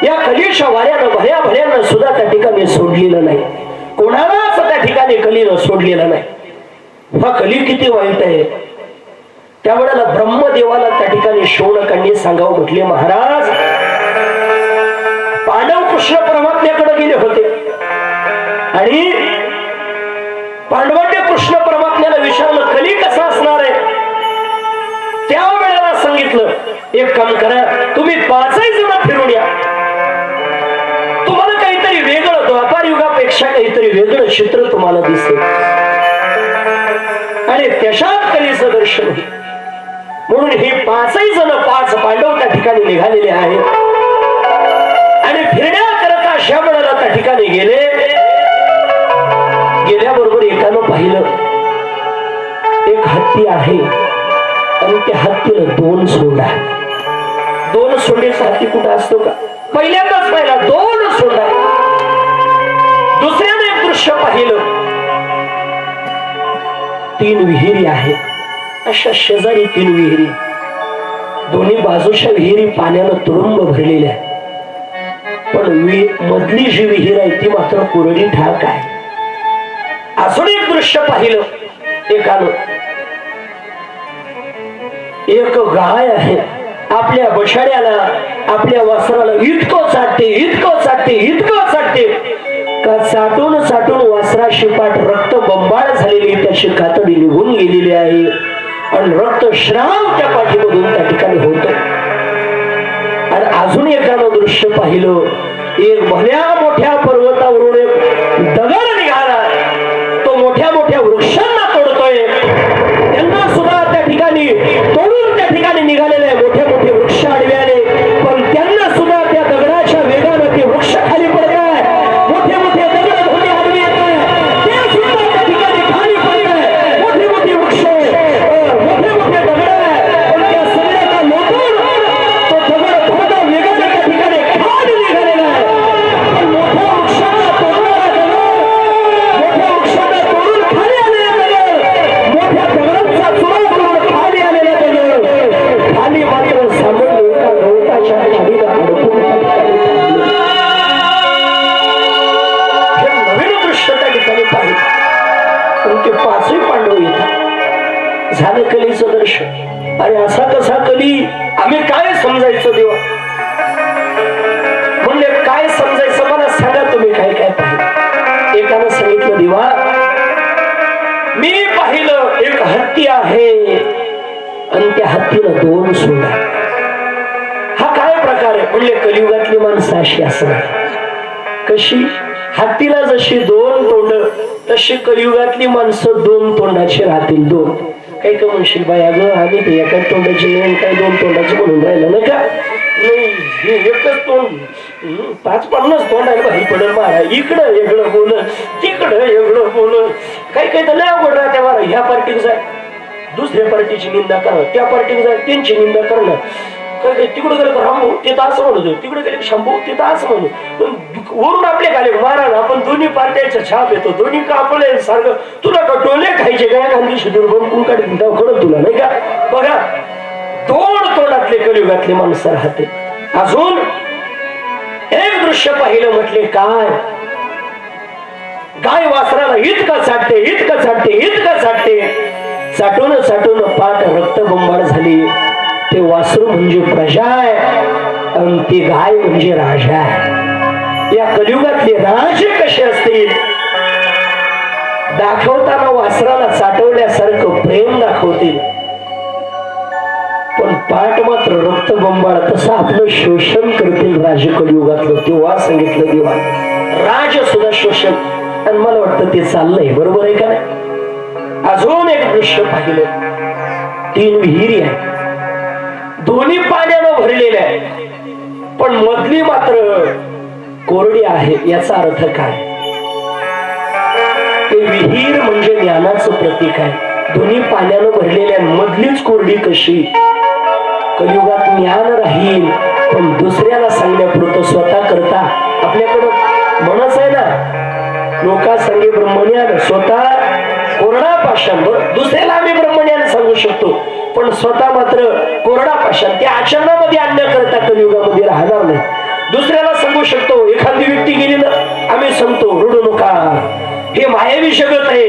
या कलीच्या वाऱ्यानं भयाभयानं सुद्धा त्या ठिकाणी सोडलेलं नाही. कोणालाच त्या ठिकाणी कलीनं सोडलेलं नाही. हा कली किती वाईट आहे. त्यावेळेला ब्रह्मदेवाला त्या ठिकाणी शौनकांनी सांगावं म्हटले, महाराज पांडव कृष्ण परमात्म्याकडे गेले होते आणि पांडवांनी कृष्ण परमात्म्याला विचारलं कली कसा असणार आहे. त्यावेळेला सांगितलं एक काम करा, तुम्ही 5ही जण फिरून या, तुम्हाला काहीतरी वेगळं द्वापार युगापेक्षा काहीतरी वेगळं चित्र तुम्हाला दिसेल. आणि त्याच्यात कलीचं दर्शन होईल. म्हणून हे 5ही जण 5 पांडव त्या ठिकाणी निघालेले आहेत आणि फिरण्याकरता अशा वेळेला त्या ठिकाणी गेले. गेल्याबरोबर एकानं पाहिलं एक हत्ती आहे आणि त्या हत्तीला 2 सोंडा. 2 सोंडेचा हत्ती कुठं असतो का? पहिल्यांदाच पाहिला 2 सोंडा. दुसऱ्याने एक दृश्य पाहिलं 3 विहिरी आहेत. अशा शेजारी 3 विहिरी, दोन्ही बाजूच्या विहिरी पाण्यानं तुडुंब भरलेल्या आहेत. पण मधली जी विहीर आहे ती मात्र कोरडी ठाक आहे. अजून एक दृश्य पाहिलं एकानं, एक गाय आहे आपल्या बछड्याला आपल्या वासराला इतकं चाटते, इतकं चाटते, इतकं चाटते का चाटून चाटून वासराशी पाठ रक्त बंबाळ झालेली त्याची कातडी निघून गेलेली आहे आणि रक्तश्राव त्या पाठीमधून त्या ठिकाणी होत. आणि अजून एकानं दृश्य पाहिलं, एक भल्या मोठ्या पर्वतावरून एक दगड निघाला, तो मोठ्या मोठ्या वृक्षांना तोडतोय. त्यांना सुद्धा त्या ठिकाणी तोडून त्या ठिकाणी निघालेले मोठे मोठे वृक्ष आडवे आले, पण त्यांना सुद्धा त्या दगडाच्या वेगानं ते वृक्ष खाली पडत आहे. मोठे मोठे दगड धोनी आडवे येत आहे, ते सुद्धा त्या ठिकाणी खाली पडत आहे. मोठे मोठे वृक्ष, मोठे मोठे दगड आहे, पण त्या सगळ्याला लोटून तो दगड थोडा वेगाने त्या ठिकाणी खाली निघालेला आहे. पण मोठ्या वृक्षाला तोडणारा दगड, मोठ्या वृक्षाला तोडून खाली आलेला दगड, मोठ्या दगडांचा चुरा करून खाली आलेला दगड खाली मात्र सामोरं एका गवताच्या खाडीला अडकून त्या ठिकाणी थांबलं. हे नवीन दृश्य त्या ठिकाणी पाहिलं. पण ते 5ही पांडव येतात. झालं कलीचं दर्शन. अरे असा कसा कली, आम्ही काय समजायचं देवा. म्हणले काय समजायचं मला सांगा, तुम्ही काय काय पाहिलं. एकानं सांगितलं देवा मी पाहिलं एक हत्ती आहे आणि त्या हत्तीला 2 सोंडा. हा काय प्रकार आहे. म्हणले कलियुगातली माणसं अशी असणार. कशी? हत्तीला जशी 2 तोंड तशी कलियुगातली माणसं 2 तोंडाची राहतील. 2 काही का म्हणशील बाई अगं आम्ही ते एका तोंडाची नाही काय 2 तोंडाची म्हणून राहिलं नाही का. नाही हे एकच तोंड 5-50 तोंड आहे बाई पडल मारा. इकडं वेगळं बोल, तिकडं वेगळं बोल. काही काही तर लय अवघड राहते मारा. ह्या पार्टीक जाय दुसऱ्या पार्टीची निंदा करणं, त्या पार्टीक जाय त्यांची निंदा करणं. काय तिकडे गेलं तर रामभाऊ तिथं असं म्हणतो, तिकडे गेले शंभू तिथं असं म्हणू. पण वरून आपले गाले मारा ना. आपण दोन्ही पार्ट्याचा छाप येतो. दोन्ही का आपले सारखं तुला का टोले खायचे काय गांधी शिदूर बन कुंकाड खरं तुला नाही का. बघा 2 तोंडातले कलियुगातले माणसं राहते. अजून एक दृश्य पाहिलं. म्हटले काय, गाय वासराला इतकं चाटते, इतकं चाटते, इतकं चाटते, चाटून चाटून पाठ रक्तबंबाळ झाली. ते वासरू म्हणजे प्रजा आहे आणि ती गाय म्हणजे राजा आहे. या कलियुगातले राजे कसे असतील रक्तबंबाळ तसं आपलं शोषण करतील राज कलियुगातलं. तेव्हा सांगितलं देवा राज सुद्धा शोषण. आणि मला वाटतं ते चाललंय, बरोबर आहे का नाही? अजून एक दृश्य पाहिलं, 3 विहिरी आहे, दोन्ही पाण्यानं भरलेल्या आहे, पण मधली मात्र कोरडी आहे. याचा अर्थ काय? ते विहीर म्हणजे ज्ञानाचं प्रतीक आहे. दोन्ही पाण्यानं भरलेल्या मधलीच कोरडी कशी? कलियुगात ज्ञान राहील पण दुसऱ्याला सांगण्यापुरतं स्वतः करता. आपल्याकडं म्हणच आहे ना, लोका संगे ब्रह्मज्ञान, स्वतः कोरडा पाषाण. दुसऱ्याला आम्ही ब्रह्मज्ञान सांगू शकतो पण स्वतः मात्र कोरडा पाषाण. त्या आचरणामध्ये आणण्याकरता कलियुगामध्ये राहणार नाही. दुसऱ्याला सांगू शकतो. एखादी व्यक्ती गेली ना, आम्ही सांगतो रडू नका, हे मायावी जगत आहे,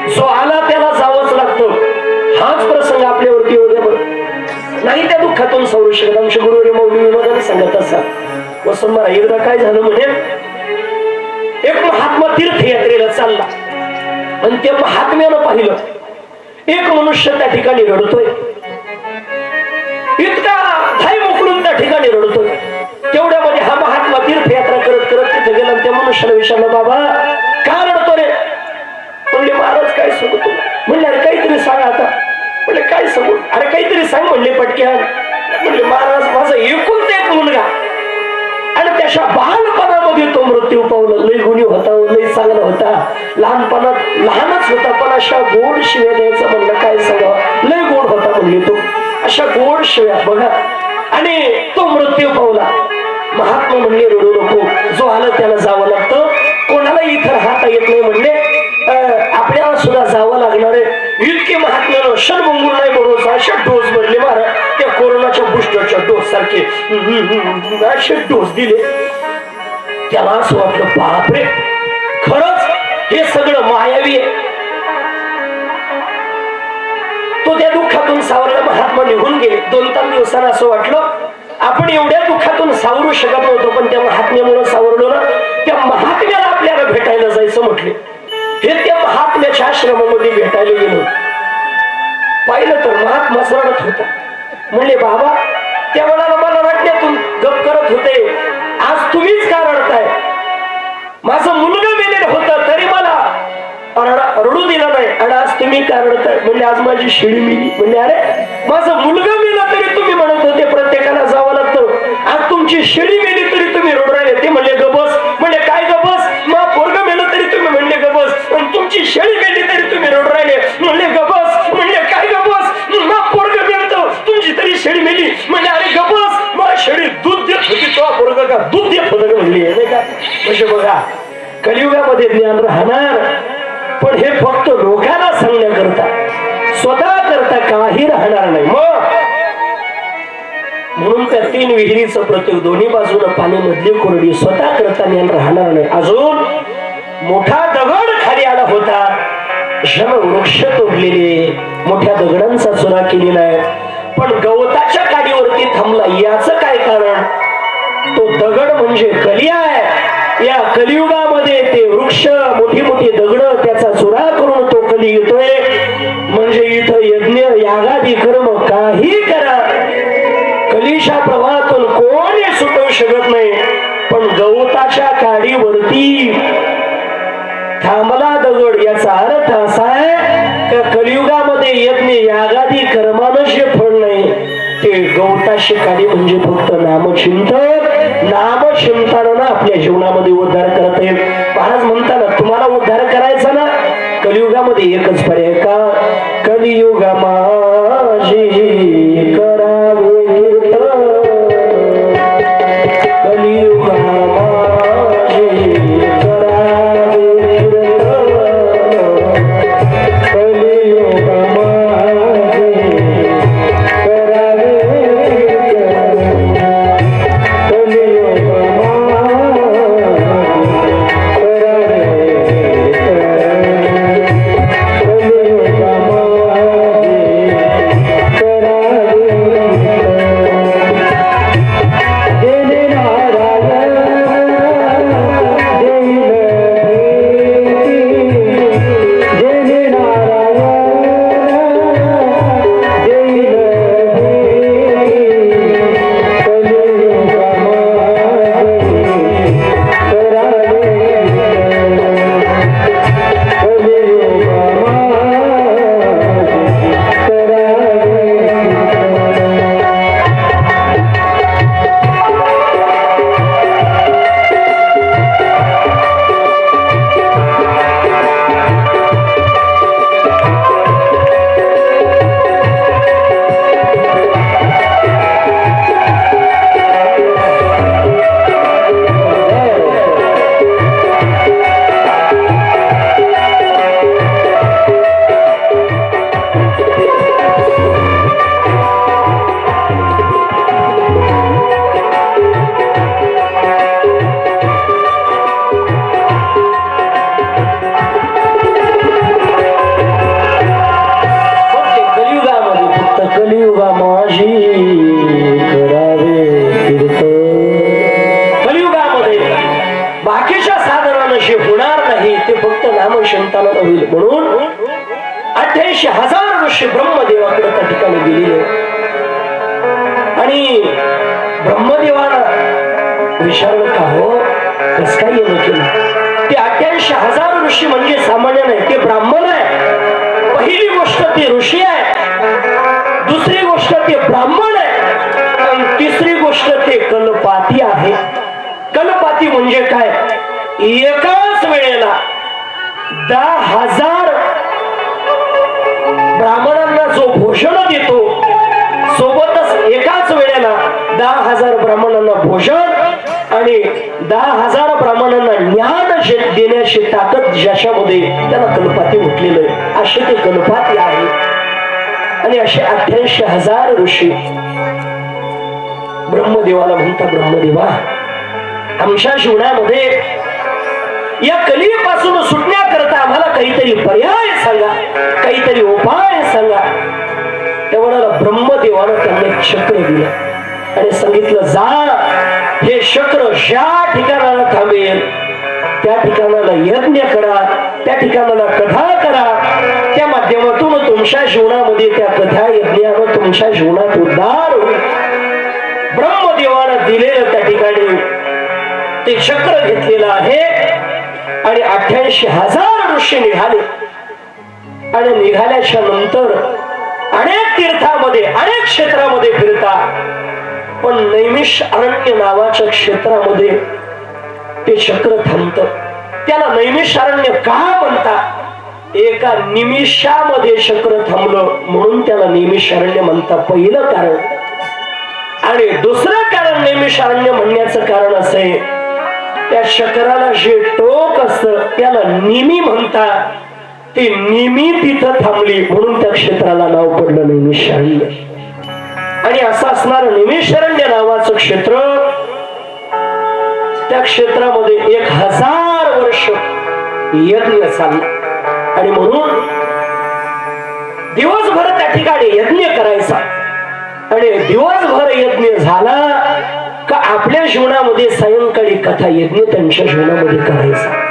जो आला त्याला जावंच लागतं. हाच प्रसंग आपल्यावरती होऊ द्या बरं, नाही त्या दुःखातून सावरू शकत. आमचे गुरुवारी मौली विनोदाने सांगत असा वसंतराव, एकदा काय झालं म्हणे, एक महात्मा तीर्थयात्रेला चालला आणि त्या महात्म्यानं पाहिलं एक मनुष्य त्या ठिकाणी रडतोय, इतका धाई मोकळून त्या ठिकाणी रडतोय. तेवढ्यामध्ये हा महात्मा तीर्थयात्रा करत करत तिथे गेला आणि त्या मनुष्याला विचारलं, बाबा का रडतो रे? म्हणले महाराज काय सांगू तुला? म्हणले अरे काहीतरी सांग आता. म्हणले काय सांगू? अरे काहीतरी सांग म्हणले पटक्यान. म्हणले महाराज माझा एकुलता एक मुलगा आणि त्याच्या बालपणामध्ये तो मृत्यू पावला. लय गुणी होता, लय चांगला होता, लहानपणात लहानच होता पण अशा गोड शिव्या द्यायचं म्हणलं काय सांगावं, लय गोड होता म्हणले तो, अशा गोड शिव्या बघा. आणि तो मृत्यू पावला. महात्मा म्हणले रडू नको, जो आलं त्याला जावं लागतं, कोणाला इथं राहता येत नाही म्हणले, आपल्याला सुद्धा जावं लागणार आहे. इतके महात्म्यानं शरभंगूर नाही बरोबर अशा डोस भरले महाराज, त्या कोरोनाच्या बुस्टरच्या डोस सारखे असे डोस दिले. त्याला असं वाटलं बापरे खरंच हे सगळं मायावी आहे. तो त्या दुःखातून सावरला. महात्मा निघून गेले. 2-3 दिवसांना असं वाटलं आपण एवढ्या दुःखातून सावरू शकत नव्हतो पण त्या महात्म्यामुळे सावरलो ना. त्या महात्म्याला आपल्याला भेटायला जायचं म्हटले. हे त्या महात्म्याच्या आश्रमामध्ये भेटायला गेलो. पाहिलं तर महात्मा रडत होता. म्हणले बाबा त्या वेळेला मला रडण्यातून गप करत होते, आज तुम्हीच का रडताय? माझं मुलगा मेलेलं होतं तरी मला रडू दिला नाही आणि आज तुम्ही का रडताय? म्हणजे आज माझी शिडी मिली. म्हणजे अरे माझं मुलगा मेला तरी तुम्ही म्हणत होते प्रत्येकाला जावं लागतं, आज तुमची शिडी मेली तरी तुम्ही रडू राहिले. ते म्हणले गबस. म्हणजे काय गबस? मग पोरग मेलं तरी तुम्ही म्हणले गबस, पण तुमची शेळी मेली तरी तुम्ही रडू राहिले. म्हणले गबस. म्हणजे काय गबस? मग पोरग मेलं तुमची तरी शेळी मेली. म्हणजे अरे गबस, मग शेळी दूध देत होती तो पोरग का दूध देत होत म्हणली नाही का? म्हणजे बघा कलियुगामध्ये ज्ञान राहणार पण हे फक्त लोकांना सांगण्याकरता, स्वतः करता काही राहणार नाही. म्हणून त्या 3 विहिरीचं प्रत्येक दोन्ही बाजूला पाणी मधली कोरडी, स्वतः करता ज्ञान राहणार नाही. अजून मोठा दगड खाली आला होता, वृक्ष तोडलेले, मोठ्या दगडांचा चुरा केलेला आहे पण गवताच्या काडीवरती थांबला. याचं काय कारण? तो दगड म्हणजे कली आहे. या कलियुगामध्ये ते वृक्ष, मोठी मोठी दगड, त्याचा चुरा करून तो कली येतोय. म्हणजे इथं यज्ञ यागादी कर्म काही करा, कलीच्या प्रवाहातून कोणी सुटू शकत नाही. पण गवताच्या काडीवरती थांबला दगड, याचा अर्थ असा आहे का कलियुगामध्ये यज्ञ यागादी कर्मानं जे फळ नाही ते गवताची काडी म्हणजे फक्त नामचिंतन. नामचिंतनानं आपल्या जीवनामध्ये उद्धार करता येईल. महाराज म्हणताना तुम्हाला उद्धार करायचा ना, कलियुगामध्ये एकच पर्याय का? कलियुगा माझी करावे, कलियुगा माझी करावे, कलियुगा माझी करावे, कलियुगा माझी करावे, नाम संतानाला होईल म्हणून 88,000 ऋषी ब्रह्मदेवाकडे त्या ठिकाणी गेलेले आणि ब्रह्मदेवाला विचारलं का हो कस काय येणं केलं. ते 88,000 ऋषी म्हणजे सामान्य नाही, ते ब्राह्मण आहे. पहिली गोष्ट ते ऋषी आहे, दुसरी गोष्ट ते ब्राह्मण आहे आणि तिसरी गोष्ट ते कल्पाती आहे. कल्पाती म्हणजे काय, एकाच वेळेला 10,000 ब्राह्मणांना जो भोजन देतो, सोबतच एकाच वेळेला 10,000 ब्राह्मणांना भोजन आणि 10,000 ब्राह्मणांना ज्ञान देण्याची ताकद ज्याच्यामध्ये त्याला कल्पाती म्हटलेलं आहे. असे ते कल्पाती आहे. आणि असे 88,000 ऋषी ब्रह्मदेवाला म्हणतात, ब्रह्मदेवा आमच्या जीवनामध्ये या कलीपासून सुटण्याकरता आम्हाला काहीतरी पर्याय सांगा, काहीतरी उपाय सांगा. तेवढ्याला ब्रह्मदेवानं त्यांना एक चक्र दिलं आणि सांगितलं, जा हे चक्र ज्या ठिकाणाला थांबेल त्या ठिकाणाला यज्ञ करा, त्या ठिकाणाला कथा करा. त्या माध्यमातून तुमच्या जीवनामध्ये त्या कथा यज्ञानं तुमच्या जीवनात उद्धार होईल. ब्रह्मदेवानं दिलेलं त्या ठिकाणी ते चक्र घेतलेलं आहे आणि 88,000 ऋषी निघाले आणि निघाल्याच्या नंतर अनेक तीर्थामध्ये अनेक क्षेत्रामध्ये फिरता, पण नैमिषारण्य नावाच्या क्षेत्रामध्ये ते चक्र थांबत. त्याला नैमिषारण्य का म्हणतात, एका निमिषामध्ये चक्र थांबलं म्हणून त्याला नैमिषारण्य म्हणतात, पहिलं कारण. आणि दुसरं कारण नैमिषारण्य म्हणण्याचं कारण असं आहे, त्या चक्राला जे टोक असतं त्याला निमी म्हणतात. ते निमी तिथं थांबली म्हणून त्या क्षेत्राला नाव पडलं नैमिषारण्य. आणि असं असणार नैमिषारण्य नावाचं क्षेत्र, त्या क्षेत्रामध्ये 1000 वर्ष यज्ञ चालला आणि म्हणून दिवसभर त्या ठिकाणी यज्ञ करायचा. आणि दिवसभर यज्ञ झाला का आपल्या जीवनामध्ये सायंकाळी कथा यज्ञ त्यांच्या जीवनामध्ये करायचा.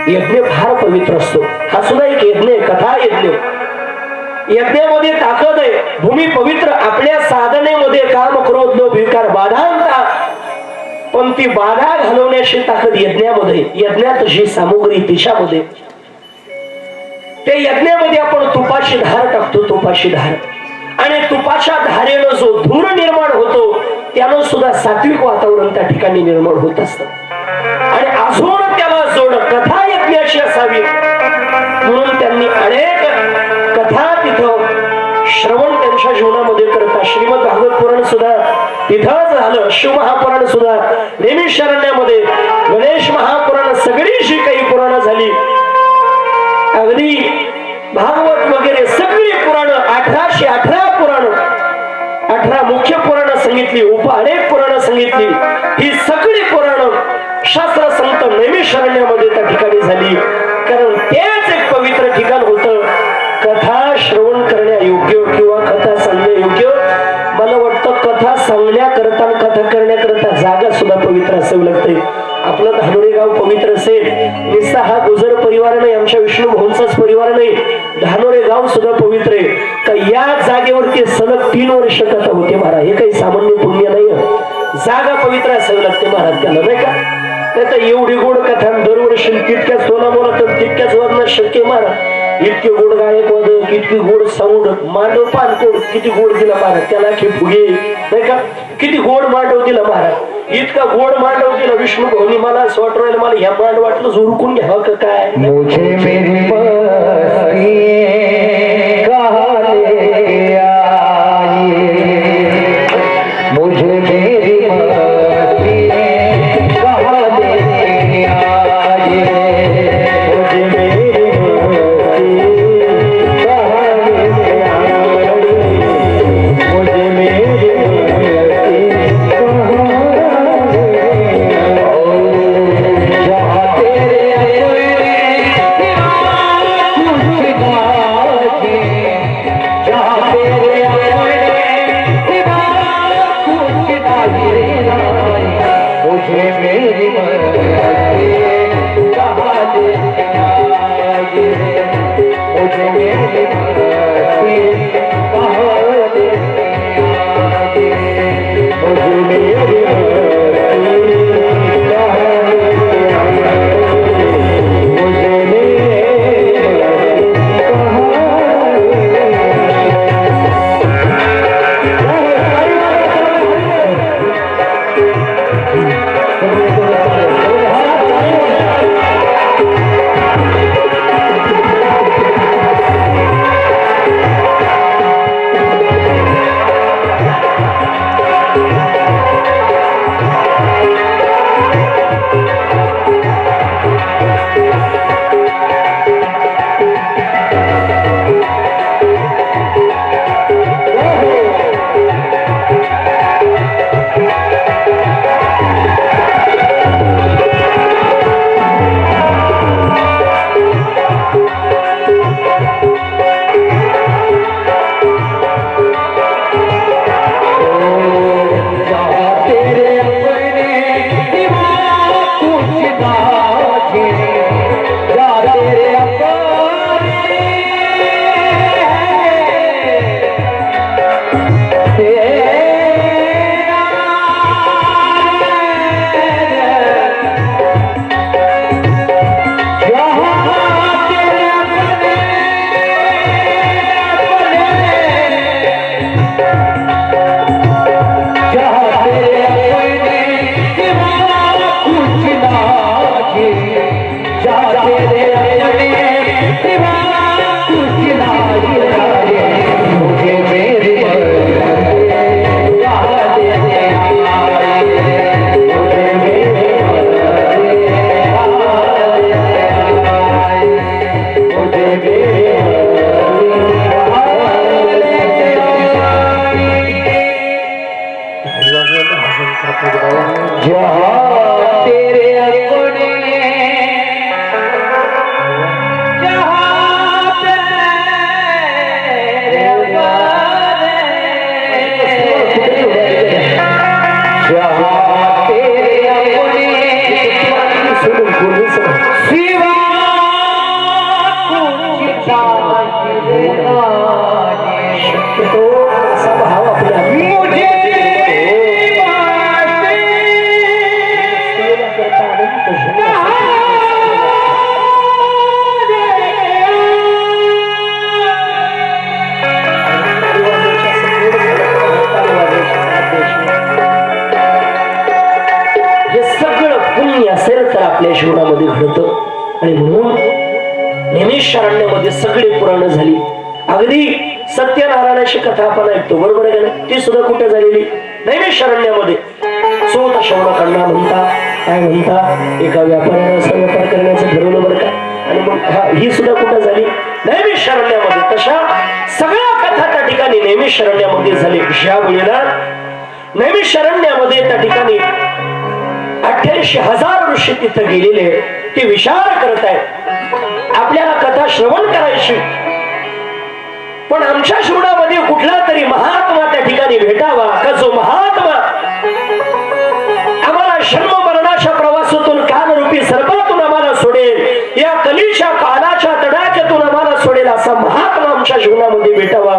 यज्ञ फार पवित्र असतो. हा सुद्धा एक यज्ञ, कथा यज्ञ. यज्ञामध्ये ताकद आहे. भूमी पवित्र, आपल्या साधनेमध्ये काम क्रोध लोभ विकार बाधा आणतात, पण ती बाधा घालवण्याची ताकद यज्ञामध्ये. यज्ञात जी सामुग्री तिच्यामध्ये, ते यज्ञामध्ये आपण तुपाची धार टाकतो, तुपाची धार, आणि तुपाच्या धारेनं जो धूर निर्माण होतो त्यानं सुद्धा सात्विक वातावरण त्या ठिकाणी निर्माण होत असतं. आणि अजून त्याला जोड कथा यज्ञाची असावी म्हणून त्यांनी अनेक कथा तिथं श्रवण त्यांच्या जीवनामध्ये करतात. श्रीमद भागवत पुराण सुद्धा तिथंच झालं, शिवमहापुराण सुद्धा नैमिषारण्यामध्ये, गणेश महापुराण, सगळी जी काही पुराणं झाली, अगदी भागवत वगैरे सगळी पुराण, 1818 पुराण, 18 मुख्य पुराण सांगितली, अनेक पुराण सांगितली. ही सगळी पुराण शास्त्र संत नैमिषारण्यामध्ये त्या ठिकाणी झाली. कारण तेच एक पवित्र ठिकाण होतं कथा श्रवण करण्यायोग्य किंवा कथा सांगण्यायोग्य. मला वाटतं कथा सांगण्याकरता, कथा करण्याकरता जागा सुद्धा पवित्र असावी लागते. आपलं धानोरे गाव पवित्र असेल, निस्ता हा गुजर परिवार नाही, आमच्या विष्णू भाऊंचाच परिवार नाही, धानोरे गाव सुद्धा पवित्र आहे. का या जागेवरती सलग 3 वर्ष कथा होते महाराज. हे काही सामान्य पुण्य नाही, जागा पवित्र असावी लागते महाराज त्याला, नाही का. नाही एवढी गोड कथा दरवर्षी तितक्याच सोना बोलत तितक्याच वर्ण शक्य महाराज. इतके गोड गायक वादक, इतकी गोड साऊंड, मांडव पानकोड किती गोड दिला महाराज, त्याला की फुगे, नाही का, किती गोड मांडव दिला महाराज. इतका गोड मांडव दिला विष्णू भाऊनी. मला असं वाटू राहिलं, मला ह्या मांड वाटलं झुरकून घ्यावं का काय. मुझे मेरी नैमिषारण्यामध्ये सगळी पुराण झाली. अगदी सत्यनारायणाची कथा आपण ऐकतो, बरोबर आहे का? ती सुद्धा कुठे झालेली? नैमिषारण्यामध्ये. सूत शौनकांना म्हणता, काय म्हणता, एका व्यापाऱ्याने असा व्यापार करण्याचं ठरवलं बरं का, आणि मग ही सुद्धा कुठे झाली? नैमिषारण्यामध्ये. तशा सगळ्या कथा त्या ठिकाणी नैमिषारण्यामध्ये झाली. ज्या वेळेला नैमिषारण्यामध्ये त्या ठिकाणी 88,000 ऋषी तिथं गेलेले, ते विचार करत आहेत आपल्याला कथा श्रवण करायची, पण आमच्या श्रवणामध्ये कुठला तरी महात्मा त्या ठिकाणी भेटावा का जो महात्मा आम्हाला जन्म मरणाच्या प्रवासातून कानरूपी सर्पातून आम्हाला सोडेल, या कलीच्या कालाच्या तडाख्यातून आम्हाला सोडेल असा महात्मा आमच्या जीवनामध्ये भेटावा,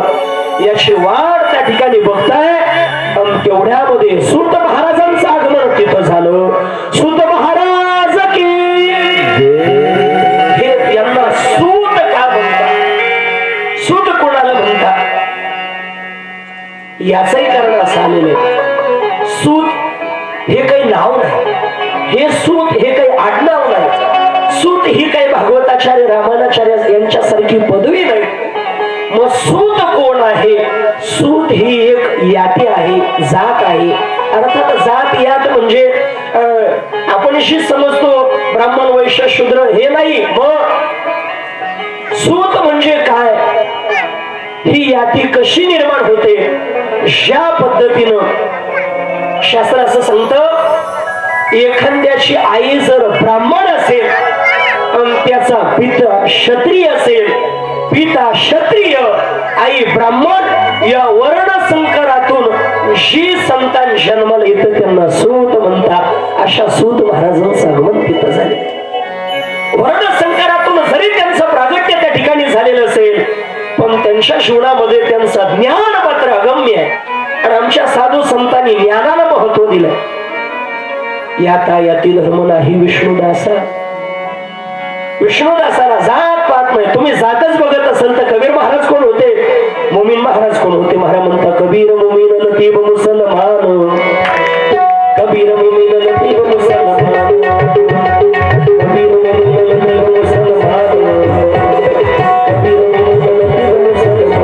याची वाट त्या ठिकाणी बघताय. तेवढ्यामध्ये सूत महाराजांचं आगमन तिथं झालं. सूत महाराज की हे यांना सूत का म्हणतात, सूत कोणाला म्हणतात याचंही कारण असं आलेलं आहे. सूत हे काही नाव नाही, हे सूत हे काही आडनाव नाही, सूत ही काही भागवताचार्य रामानाचार्य यांच्यासारखी पदवी नाही. मग सूत कोण आहे? सूत ही एक याती आहे, जात आहे. अर्थात जात यात म्हणजे आपण अशी समजतो ब्राह्मण वैश्य शूद्र, हे नाही. मग सूत म्हणजे काय? ही याती कशी निर्माण होते? ज्या पद्धतीनं शास्त्र असं सांगतं, एखाद्याची आई जर ब्राह्मण असेल आणि त्याचा पिता क्षत्रिय असेल, पिता क्षत्रिय आई ब्राह्मण, या वर्ण संकरातून जी संतान जन्माला येतं त्यांना सूत म्हणतात. अशा सूत महाराजांचं आगमन तिथं झाले. वर्ण संकरातून जरी त्यांचं प्रागट्य त्या ठिकाणी झालेलं असेल, पण त्यांच्या जीवनामध्ये त्यांचं ज्ञान मात्र अगम्य आहे. आणि आमच्या साधू संतांनी ज्ञानाला महत्व दिलंय. याता याती धर्म नाही विष्णुदासा, विष्णुदासाला जात पाहत नाही. तुम्ही जातच बघत असेल तर कबीर महाराज कोण होते? मोमीन महाराज कोण होते? महाराज म्हणता कबीर मोमीन लतीफ मुसलमान, कबीर मोमीन लतीफ मुसलमान, कबीर मोमीन लतीफ मुसलमान, कबीर मोमीन लतीफ मुसलमान.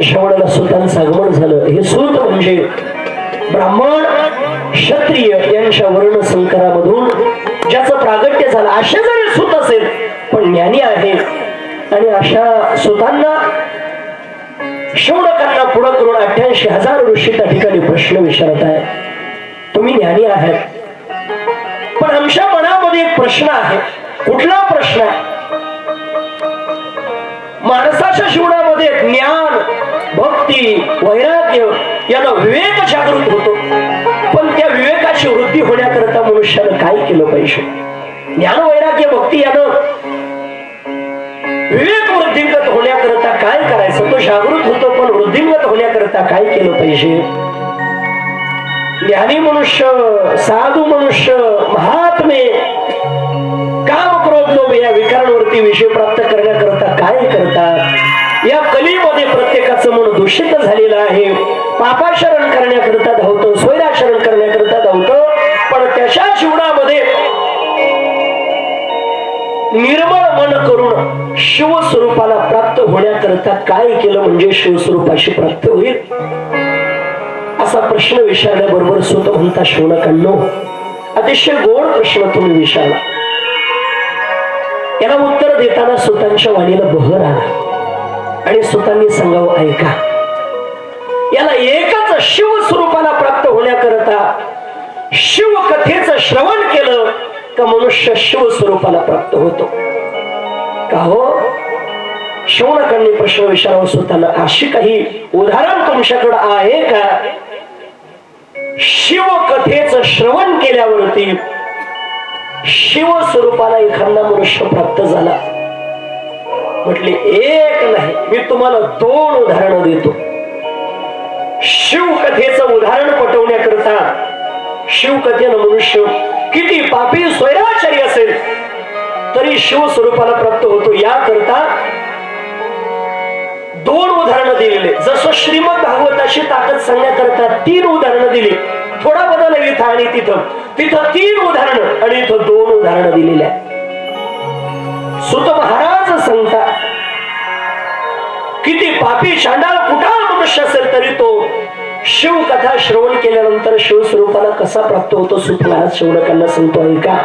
श्रवणाला सुतांचं आगमन झालं. हे सूत म्हणजे ब्राह्मण क्षत्रिय यांच्या वर्ण संकरामधून ज्याचं प्रागट्य झालं असे जरी सूत असेल पण ज्ञानी आहे. आणि अशा सूतांना शौनकांना पुढं करून 88,000 ऋषी त्या ठिकाणी प्रश्न विचारत आहे. तुम्ही ज्ञानी आहात पण आमच्या मनामध्ये एक प्रश्न आहे. कुठला प्रश्न आहे? माणसाच्या जीवनामध्ये ज्ञान भक्ती वैराग्य याला विवेक जागृत होतो पण त्या विवेकाची वृद्धी होण्याकरता मनुष्यानं काय केलं पाहिजे? ज्ञान वैराग्य भक्ती यानं विवेक वृद्धिंगत होण्याकरता काय करायचं? तो जागृत होतो पण वृद्धिंगत होण्याकरता काय केलं पाहिजे? ज्ञानी मनुष्य साधू मनुष्य महात्मे काम क्रोध लोभ या विकारांवरती विजय प्राप्त करण्याकरता काय करतात? या कलीमध्ये प्रत्येकाचं मन दूषित झालेलं आहे. पापाचरण करण्याकरता धावतो स्वैराचरण करण्याकरता धावतो पण त्याच्या जीवनामध्ये निर्मळ मन करून शिवस्वरूपाला प्राप्त होण्याकरता काय केलं म्हणजे शिवस्वरूपाशी प्राप्त होईल? असा प्रश्न विचारल्याबरोबर सूत म्हणता शौनकांनो अतिशय गोड प्रश्न तुम्ही विचारला. याला उत्तर देताना सुतांच्या वाणीला बहर आला आणि सुतांनी सांगावं ऐका. याला एकच शिव स्वरूपाला प्राप्त होण्याकरता शिव कथेचं श्रवण केलं का मनुष्य शिव स्वरूपाला प्राप्त होतो का हो? शौनकांनी प्रश्न विचारावा सुतांना. अशी काही उदाहरण तुमच्याकडे आहे का? शिव कथेचं श्रवण केल्यावरती शिव स्वरूपाला एखादा मनुष्य प्राप्त झाला. म्हटले एक नाही मी तुम्हाला 2 उदाहरणं देतो. शिवकथेचं उदाहरण पटवण्याकरता शिवकथेनं मनुष्य किती पापी स्वैराचारी असेल तरी शिव स्वरूपाला प्राप्त होतो. याकरता 2 उदाहरणं दिलेले. जसं श्रीमद भागवताची ताकद सांगण्याकरता 3 उदाहरणं दिली. थोडा बदल आहे इथं आणि तिथं 3 उदाहरणं आणि इथं 2 उदाहरणं दिलेली आहे. सुत महाराज सांगता किती पापी चांडाळ कुठाळ मनुष्य असेल तरी तो शिव कथा श्रवण केल्यानंतर शिव स्वरूपाला कसा प्राप्त होतो? सुत महाराज शौनकांना सांगतो ऐका.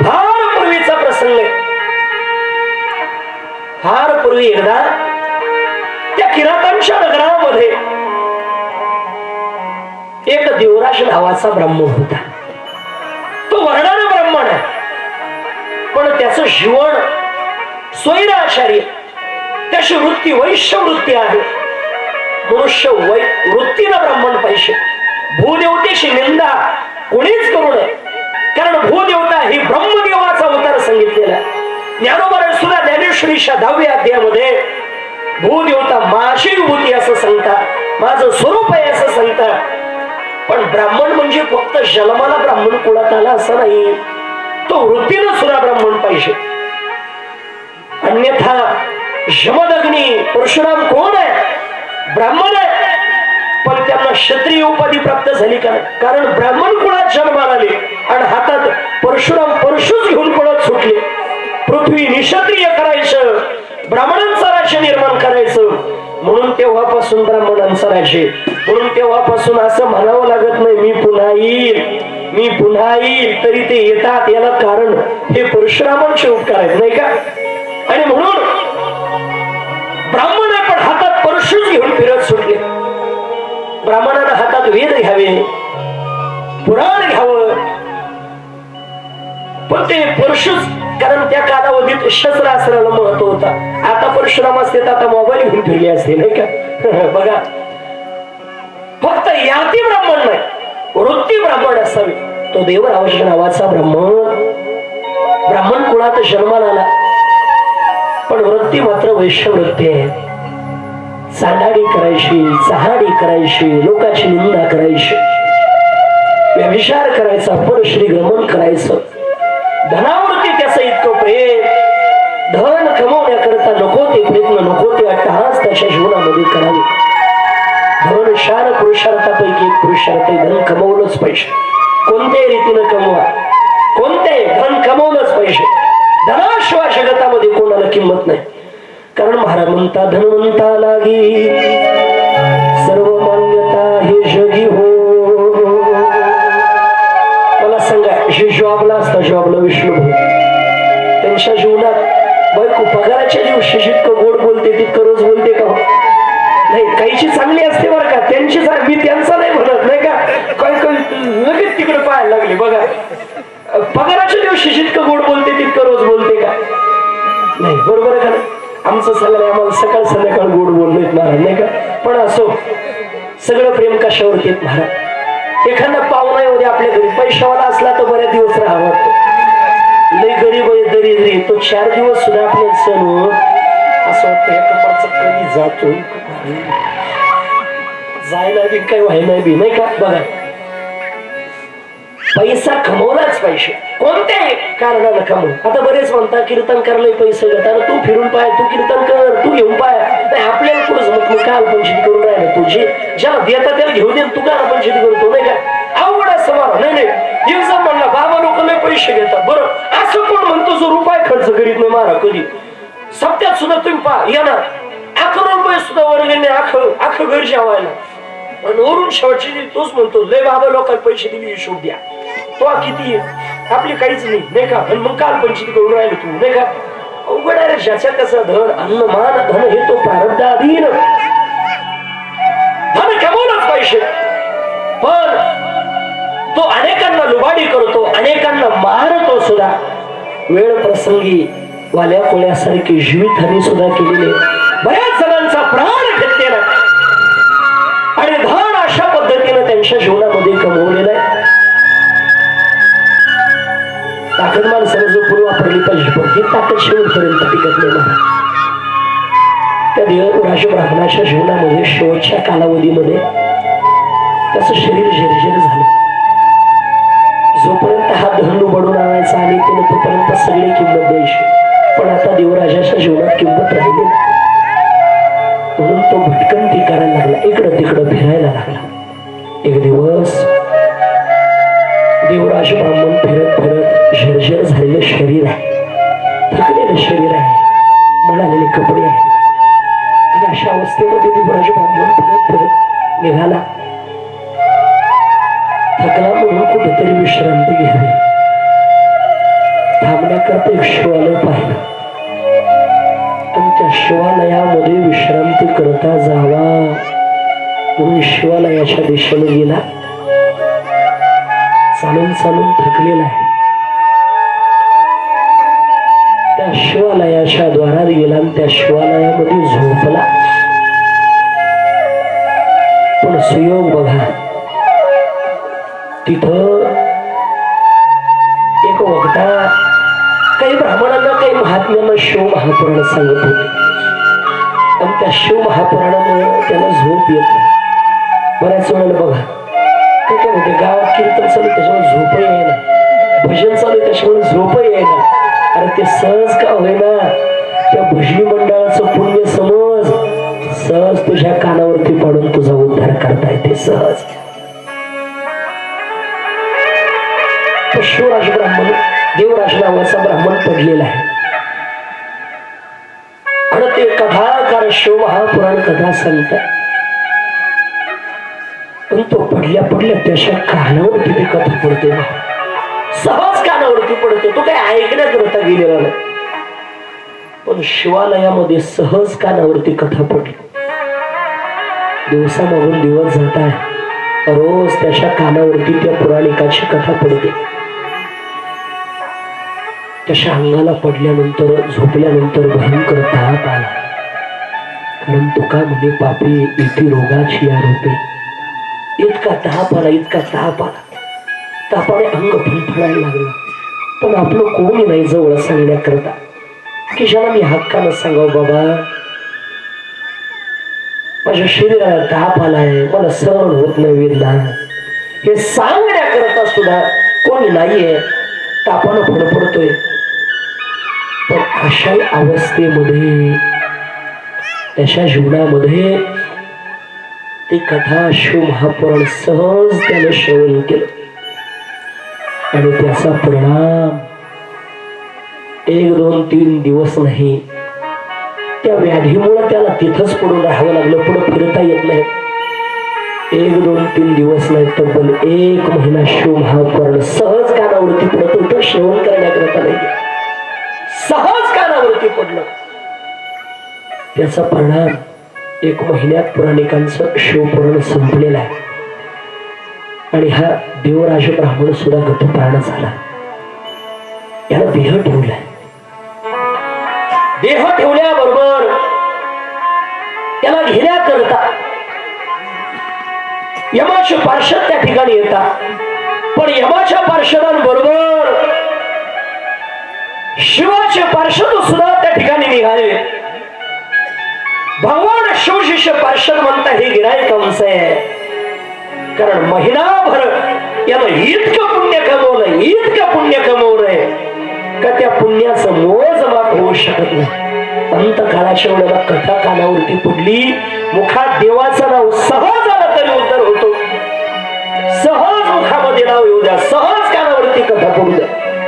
फार पूर्वीचा फार पूर्वी एकदा त्या किरातांच्या नगरामध्ये एक देवराज नावाचा ब्राह्मण होता. तो वर्णाने ब्राह्मण आहे, पण त्याचं जीवन स्वैराचार्य, त्याची वृत्ती वैश्य वृत्ती आहे. मनुष्य वृत्तीला ब्राह्मण पाहिजे. भूदेवतेची निंदा कोणीच करू नये, कारण भूदेवता ही ब्रह्मदेवाचा अवतार सांगितलेला. ज्ञानोबा सुद्धा ज्ञानेश्वरीच्या 10व्या अध्यायामध्ये भूदेवता माझी विभूती असं सांगतात, माझं स्वरूप आहे असं सांगतात. पण ब्राह्मण म्हणजे फक्त जन्माला ब्राह्मण कुळात आला असं नाही, तो वृत्तीनं सुद्धा ब्राह्मण पाहिजे. अन्यथा यमदग्नी परशुराम कोण आहे? ब्राह्मण आहे, पण त्यांना क्षत्रिय उपाधी प्राप्त झाली का? कारण ब्राह्मण कुळात जन्माला आले आणि हातात परशुराम परशुच घेऊन पळत सुटले. पृथ्वी निक्षत्रिय करायचं, ब्राह्मणांचं राज्य निर्माण करायचं, म्हणून तेव्हापासून ब्राह्मणांचं राज्य. म्हणून तेव्हापासून असं म्हणावं लागत नाही मी पुन्हा येईल, मी पुन्हा येईल, तरी ते येतात. याला कारण हे परशुरामांचे उपकार आहेत, नाही का? आणि म्हणून ब्राह्मण आहे, पण हातात परशुच घेऊन फिरत सुटले. ब्राह्मणांना हातात वेद घ्यावे, पुराण घ्यावं, पण ते परशुच, कारण त्या कालावधीत शस्त्रास्त्राला महत्व होता. आता परशुराम असते तर आता मोबाईल घेऊन फिरले असते, नाही का? बघा, फक्त याती ब्राह्मण नाही, वृत्ती ब्राह्मण असावी. तो देवराज नावाचा ब्राह्मण कुळात जन्माला आला, पण वृत्ती मात्र वैश्य वृत्ती आहे. चांडाडी करायची, चहाडी करायची, लोकांची निंदा करायची, व्यभिचार करायचा, परश्रीगमन करायचं. धनावरती त्याचं इतकं प्रेम, धन कमवण्याकरता नको ते प्रयत्न, नको ते अट्टहास त्याच्या जीवनामध्ये करावे. धन 4 पुरुषार्थापैकी एक पुरुषार्थ आहे, धन कमवलंच पाहिजे. कोणत्याही रीतीनं कमवा, कोणत्याही धन कमवलंच पाहिजे. धनाशिवाय जगतामध्ये कोणाला किंमत नाही. कारण महाराज म्हणता, धनवंता लागी सर्व मान्यता हे जगी हो. मला सांगा, जे जॉबला असता, जॉबला विष्णू भाऊ, त्यांच्या जीवनात बायको पगाराच्या दिवशी जितकं गोड बोलते तितकं रोज बोलते का? नाही, काहीची चांगली असते बरं का, त्यांची मी त्यांचा नाही म्हणत, नाही का? काही लगेच तिकडे पाहायला लागले. बघा, पगाराच्या दिवशी जितकं गोड बोलते तितकं रोज बोलते का? नाही, बरोबर आहे का? आमचं सगळं आम्हाला सकाळ संध्याकाळ गोड बोललेत महाराज, नाही का? पण असो, सगळं प्रेम कशावरती येत महाराज? एखादा पाहुणा येऊ दे आपल्या घरी, पैशावाला असला तर बऱ्याच दिवस राहावा वाटतो. लय गरीब आहे, दरिद्री, तो 4 दिवस सुद्धा आपल्याला सण होत असं वाटतं. या कपाळचा कधी जातो, जायला बी काही व्हायला बी, नाही का? बघा, पैसा कमवलाच पाहिजे, कोणत्याही कारणाला कमव. आता बरेच म्हणता कीर्तन करायला पैसे घेतात, तू फिरून पाय, तू कीर्तन कर, तू घेऊन पाय. नाही, आपल्याला पुढे जमत नाही. काल पंचायती करून राहिलं, तुझी ज्याला देता त्याला घेऊ दे, तू काल पंचायती करतो, नाही का? अवघड असं मला नाही. एक जण म्हणला, बाबा लोकांना पैसे घेतात. बरं, असं कोण म्हणतो जो रुपये खर्च करीत नाही महाराज कधी? सप्त्यात सुद्धा तुम्ही पहा, येणार 11 रुपये सुद्धा वर्गणी अख्खं घर जेवायला, आणि वरून शेवटची तोच म्हणतो, लय बाबा लोकांना पैसे दिले, हिशोब द्या. तो किती आपली काहीच नाही का? आणि मग काल पंचायती करून राहिलो तू, नाही का? अवघड आहे. ज्याच्या त्याचा धन, अन्न मान धन हे तो प्रारब्धाधीन. धन कमवलंच पाहिजे, पण तो अनेकांना लुबाडी करतो, अनेकांना मारतो सुद्धा. वेळ प्रसंगी वाल्या कोळ्यासारखी जीवितहानी सुद्धा केलेली, बऱ्याच जणांचा प्राण घेतलेला, आणि धन अशा पद्धतीने त्यांच्या जीवनामध्ये कमवलेलं आहे. ताकद माणसाला जो पूर्व वापरली पाहिजे, पण ही ताकद शेवटपर्यंत टिकत नाही. त्या देवराज ब्राह्मणाच्या जीवनामध्ये शेवटच्या कालावधीमध्ये त्याचं शरीर झिरझिर झालं. जोपर्यंत हा धन उबडून आणायचा आणि त्याने तोपर्यंत सगळी किंमत द्यायची, पण आता देवराजाच्या जीवनात किंमत राहिली. म्हणून तो भटकंती करायला लागला, इकडं तिकडं फिरायला लागला. एक दिवस देवराज ब्राह्मण फिरत फिरत झरझर झालेलं शरीर आहे, थकलेलं शरीर आहे, मळालेले कपडे आहेत, आणि अशा अवस्थेमध्ये देवराज ब्राह्मण फिरत फिरत निघाला. थकला म्हणून कुठेतरी विश्रांती घ्यावी, थांबण्याकरता एक शिवालय पाहिलं, पण त्या शिवालयामध्ये विश्रांती करता जावा म्हणून शिवालयाच्या दिशेने गेला. चालून चालून थकलेला आहे. त्या शिवालयाच्या द्वारात गेला आणि त्या शिवालयामध्ये झोपला. पण सुयोग बघा, तिथं एक वक्ता काही ब्राह्मणांना काही महात्म्यांना शिव महापुराण सांगत होते आणि त्या शिव महापुराणामुळे त्याला झोप येत नाही. बऱ्याच वेळेला बघा ते काय म्हणते, गावात कीर्तन चालू त्याच्यामुळे झोप येईना, भजन चालू त्याच्यामुळे झोप येईना. अरे ते सहज का होईना, त्या भजनी मंडळाचं पुण्य समज सहज तुझ्या कानावरती पडून तुझा उद्धार करता येते सहज. तो शिवराज ब्राह्मण, देवराज नावाचा ब्राह्मण पडलेला आहे आणि ते कथाकार शिव महापुराण कथा सांगतात. पण तो पडल्या पडल्या त्याच्या कानावरती ती कथा पडते, सहज कानावरती पडते. तो काही ऐकण्याकरता गेलेला नाही, पण शिवालयामध्ये सहज कानावरती कथा पडली. दिवसामागून दिवस जात आहे, रोज त्याच्या कानावरती त्या पुराणिकाची कथा पडते. त्याच्या अंगाला पडल्यानंतर झोपल्यानंतर भयंकर ताप आला. कारण तुका म्हणे पापी इथे रोगाची आरोपे. इतका ताप आला, इतका ताप आला, तापाने अंग फडफडायला लागलं. पण आपलं कोणी नाही जवळ सांगण्याकरता की ज्याला मी हक्कानं सांगाव, बाबा माझ्या शरीराला ताप आलाय, मला सहन होत नाही वेदना, हे सांगण्याकरता सुद्धा कोणी नाहीये. तापानं फडफडतोय. पण अशा अवस्थेमध्ये त्याच्या जीवनामध्ये ती कथा शिव महापुराण सहज त्याने श्रवण केलं आणि त्याचा परिणाम 1, 2, 3 दिवस नाही, त्या व्याधीमुळे त्याला तिथंच पडून राहावं लागलं. पुढे फिरता येत नाही. 1, 2, 3 दिवस नाही, तब्बल 1 महिना शिव महापुराण सहज कानावरती पडत होतं. श्रवण करण्याकरता नाही, सहज कानावरती पडलं. त्याचा परिणाम 1 महिन्यात पुराणिकांचं शिवपुराण संपलेलं आहे आणि हा देवराज ब्राह्मण सुद्धा गतप्राण झाला. याला देह ठेवलाय. देह ठेवल्याबरोबर त्याला घेण्याकरता यमाचे पार्षद त्या ठिकाणी येतात. पण यमाच्या पार्षदांबरोबर शिवाचे पार्षद सुद्धा त्या ठिकाणी निघाले. भगवान शिवशिष्य पार्षद म्हणता हे गिराय कंस आहे, कारण महिनाभर यानं इतकं पुण्य कमवलंय, इतकं पुण्य कमवलंय का त्या पुण्याचं मोजमाप होऊ शकत नाही. अंतकाळाच्या वेळेला कथा कानावरती पडली, मुखात देवाचं नाव सहज आलं तरी उद्धार होतो. सहज मुखामध्ये नाव येऊ द्या, सहज कानावरती कथा पडू द्या,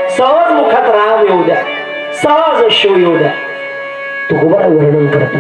सहज मुखात राम येऊ द्या, सहज शिव येऊ द्या. तुकोबा वर्णन करत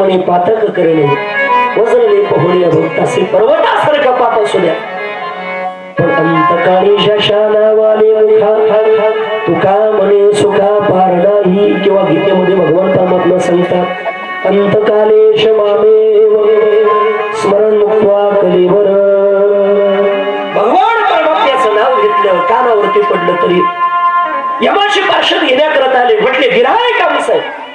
मने पातक करणे वजनले पोहणे भक्तासे पर्वतासारखा पाप असू द्या पण अंतकाळी शासनावाले मुखा तुका म्हणे सुखा पार नाही किंवा गीतेमध्ये भगवान परमात्मा सांगतात अंतकाले क्षमामे स्मरण मुक्त्वा कलेवर भगवान परमात्म्याचं नाव घेतलं कानावरती पडलं तरी यमाशी पार्षद घेण्याकरता आले म्हटले गिराय काम साहेब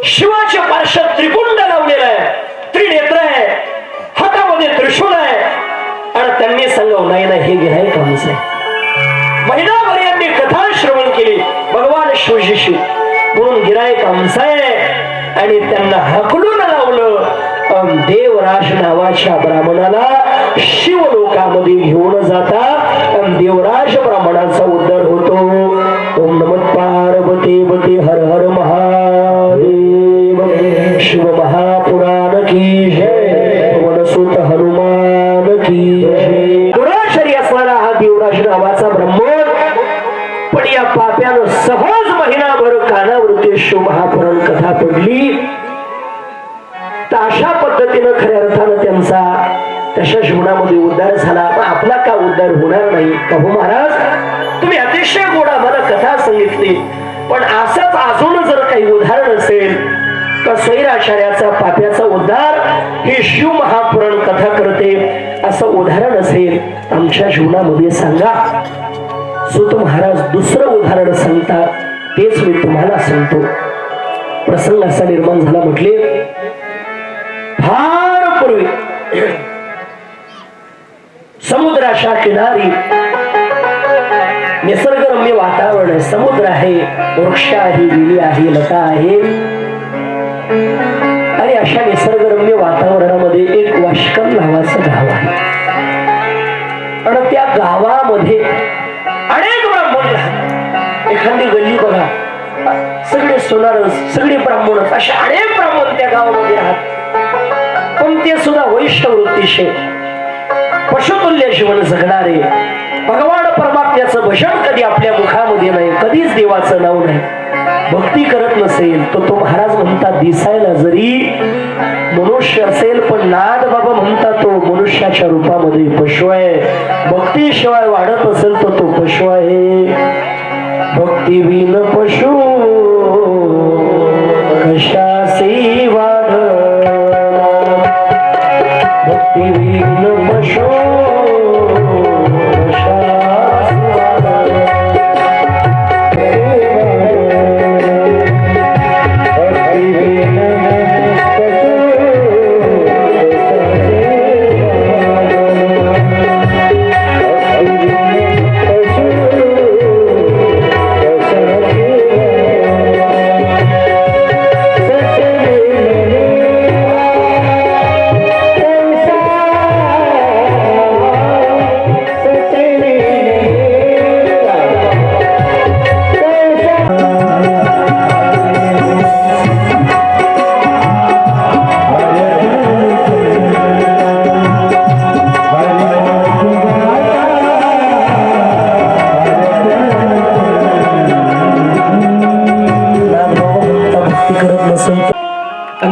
शिवाचे पार्श्व त्रिपुंड लावलेला आहे त्रिनेत्र आहे हातामध्ये त्रिशूळ आहे आणि त्यांनी सांगाव नाही ना हे गिराय कामच आहे महिनाभर यांनी कथा श्रवण केली भगवान शिवजीशी म्हणून गिराय कामच आहे आणि त्यांना हकलून लावलं देवराज नावाच्या ब्राह्मणाला शिवलोकामध्ये घेऊन जाता देवराज ब्राह्मणाचा उद्धार होतो ओम नमः पार्वती बती हर हर महादेव शिव महापुराण की जय वनसुत हनुमान की जय दुराचारी असणारा हा देवराज नावाचा ब्राह्मण पण या पाप्यानं सहज महिनाभर कानावरती शिव महापुराण कथा पडली तर अशा पद्धतीनं खऱ्या अर्थानं त्यांचा तशा जीवनामध्ये उद्धार झाला पण आपला का उद्धार होणार नाही का हो महाराज तुम्ही अतिशय गोड आम्हाला कथा सांगितली पण असंच अजून जर काही उदाहरण असेल तर स्वैराचार्याचा पाप्याचा उद्धार हे शिव महापुराण कथा करते असं उदाहरण असेल आमच्या जीवनामध्ये सांगा सुत महाराज दुसरं उदाहरण सांगतात तेच मी तुम्हाला सांगतो प्रसंग असा निर्माण झाला म्हटले फार पूर्वी समुद्राच्या किनारी निसर्गरम्य वातावरण आहे समुद्र आहे वृक्ष आहे विली आहे लता आहे आणि अशा निसर्गरम्य वातावरणामध्ये एक वाशकम नावाचं गाव आहे आणि त्या गावामध्ये अनेक ब्राह्मण राहतात एखादी गल्ली बघा सगळे सोनारस सगळे ब्राह्मणच असे अनेक ब्राह्मण त्या गावामध्ये राहतात पण ते सुद्धा वैष्णव वृत्तीचे पशुतुल्य जीवन जगणारे भगवान परमात्म्याचं भजन कधी आपल्या मुखामध्ये नाही कधीच देवाचं नाव नाही भक्ती करत नसेल तर तो महाराज म्हणतात दिसायला जरी मनुष्य असेल पण नाद बाबा म्हणतात तो मनुष्याच्या रूपामध्ये पशु आहे भक्तीशिवाय वाढत असेल तर तो पशु आहे भक्ती विन पशु कशासे वाढ भक्ती विन पशु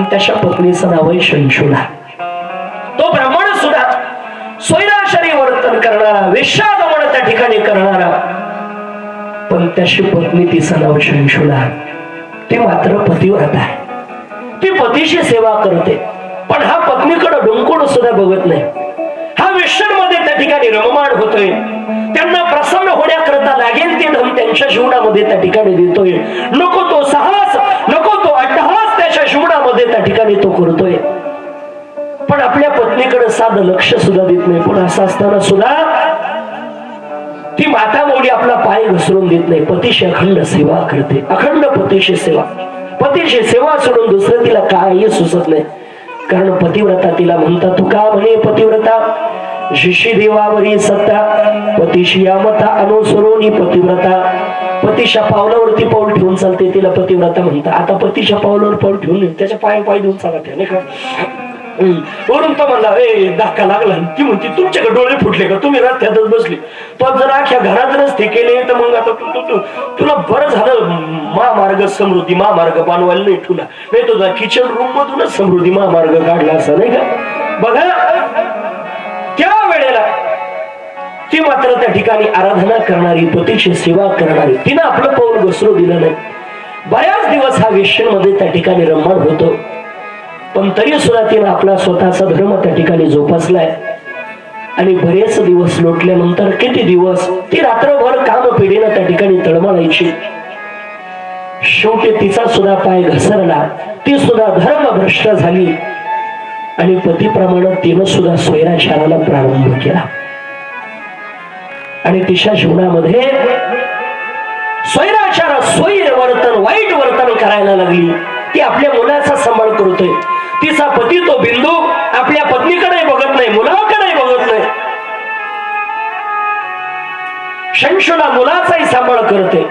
त्याच्या पत्नीचं नाव आहे शंशुला तो ब्राह्मण सुद्धा स्वैराचारी वर्तन करणारा वेश्यागमन त्या ठिकाणी करणारा पण त्याची पत्नी तिचं नाव शंशुला ती मात्र पतिव्रता आहे ती पतीची सेवा करते पण हा पत्नीकडे डोंकून सुद्धा बघत नाही हा वेश्यांमध्ये त्या ठिकाणी रममाण होतोय त्यांना प्रसन्न होण्याकरता लागेल ते धन त्यांच्या जीवनामध्ये त्या ठिकाणी देतोय नको तो साहस नको तो अट्टहास त्याच्या जीवनामध्ये त्या ठिकाणी तो करतोय पण आपल्या पत्नीकडे साधं लक्ष सुद्धा देत नाही पण असं असताना सुद्धा ती माता मौली आपला पाय घसरून देत नाही पतीशी अखंड सेवा करते अखंड पतीशी सेवा सोडून दुसरं तिला काही सुचत नाही कारण पतिव्रता तिला म्हणतात तू का म्हणे पतिव्रता शिशी देवावरी सत्ता पतीशी यामता अनुसरोनी पतिव्रता पतीच्या पावलावरती पाऊल ठेवून चालते तिला पतिव्रता म्हणतात आता पतीच्या पावलावर पाऊल ठेवून त्याच्या पाय देऊन चालत नाही का वरून तो म्हणला धक्का लागला. ती म्हणते तुमच्याकडे डोळे फुटले का, तुम्ही रस्त्यातच बसले. तो जर अख्या घरात रस्ते केले तर मग आता तुला बरं झालं महामार्ग समृद्धी महामार्ग बांधवायला नाही ठेवला, नाही तुझा किचन रूम मधूनच समृद्धी महामार्ग काढला असा, नाही का. बघा त्या वेळेला ती मात्र त्या ठिकाणी आराधना करणारी, पतीची सेवा करणारी, तिनं आपलं पाऊल घसरू दिलं नाही. बऱ्याच दिवस हा वेश्यांमध्ये त्या ठिकाणी रमण होतो, पण तरी सुद्धा तिनं आपला स्वतःचा धर्म त्या ठिकाणी जोपासलाय. आणि बरेच दिवस लोटल्यानंतर किती दिवस ती रात्रभर कामपिढीनं त्या ठिकाणी तळमळायची. शेवटी तिचा सुद्धा पाय घसरला, ती सुद्धा धर्मभ्रष्ट झाली आणि पतीप्रमाणे तिनं सुद्धा स्वैराचाराला प्रारंभ केला. आणि तिच्या जीवनामध्ये स्वैराचार स्वैर वर्तन वाईट वर्तन करायला लागली. ती आपल्या मुलाचा सांभाळ करतोय. तिचा पती तो बिंदू आपल्या पत्नीकडे बघत नाही, मुलाकडे बघत नाही. शंशूला मुलाचाही सांभाळ करते.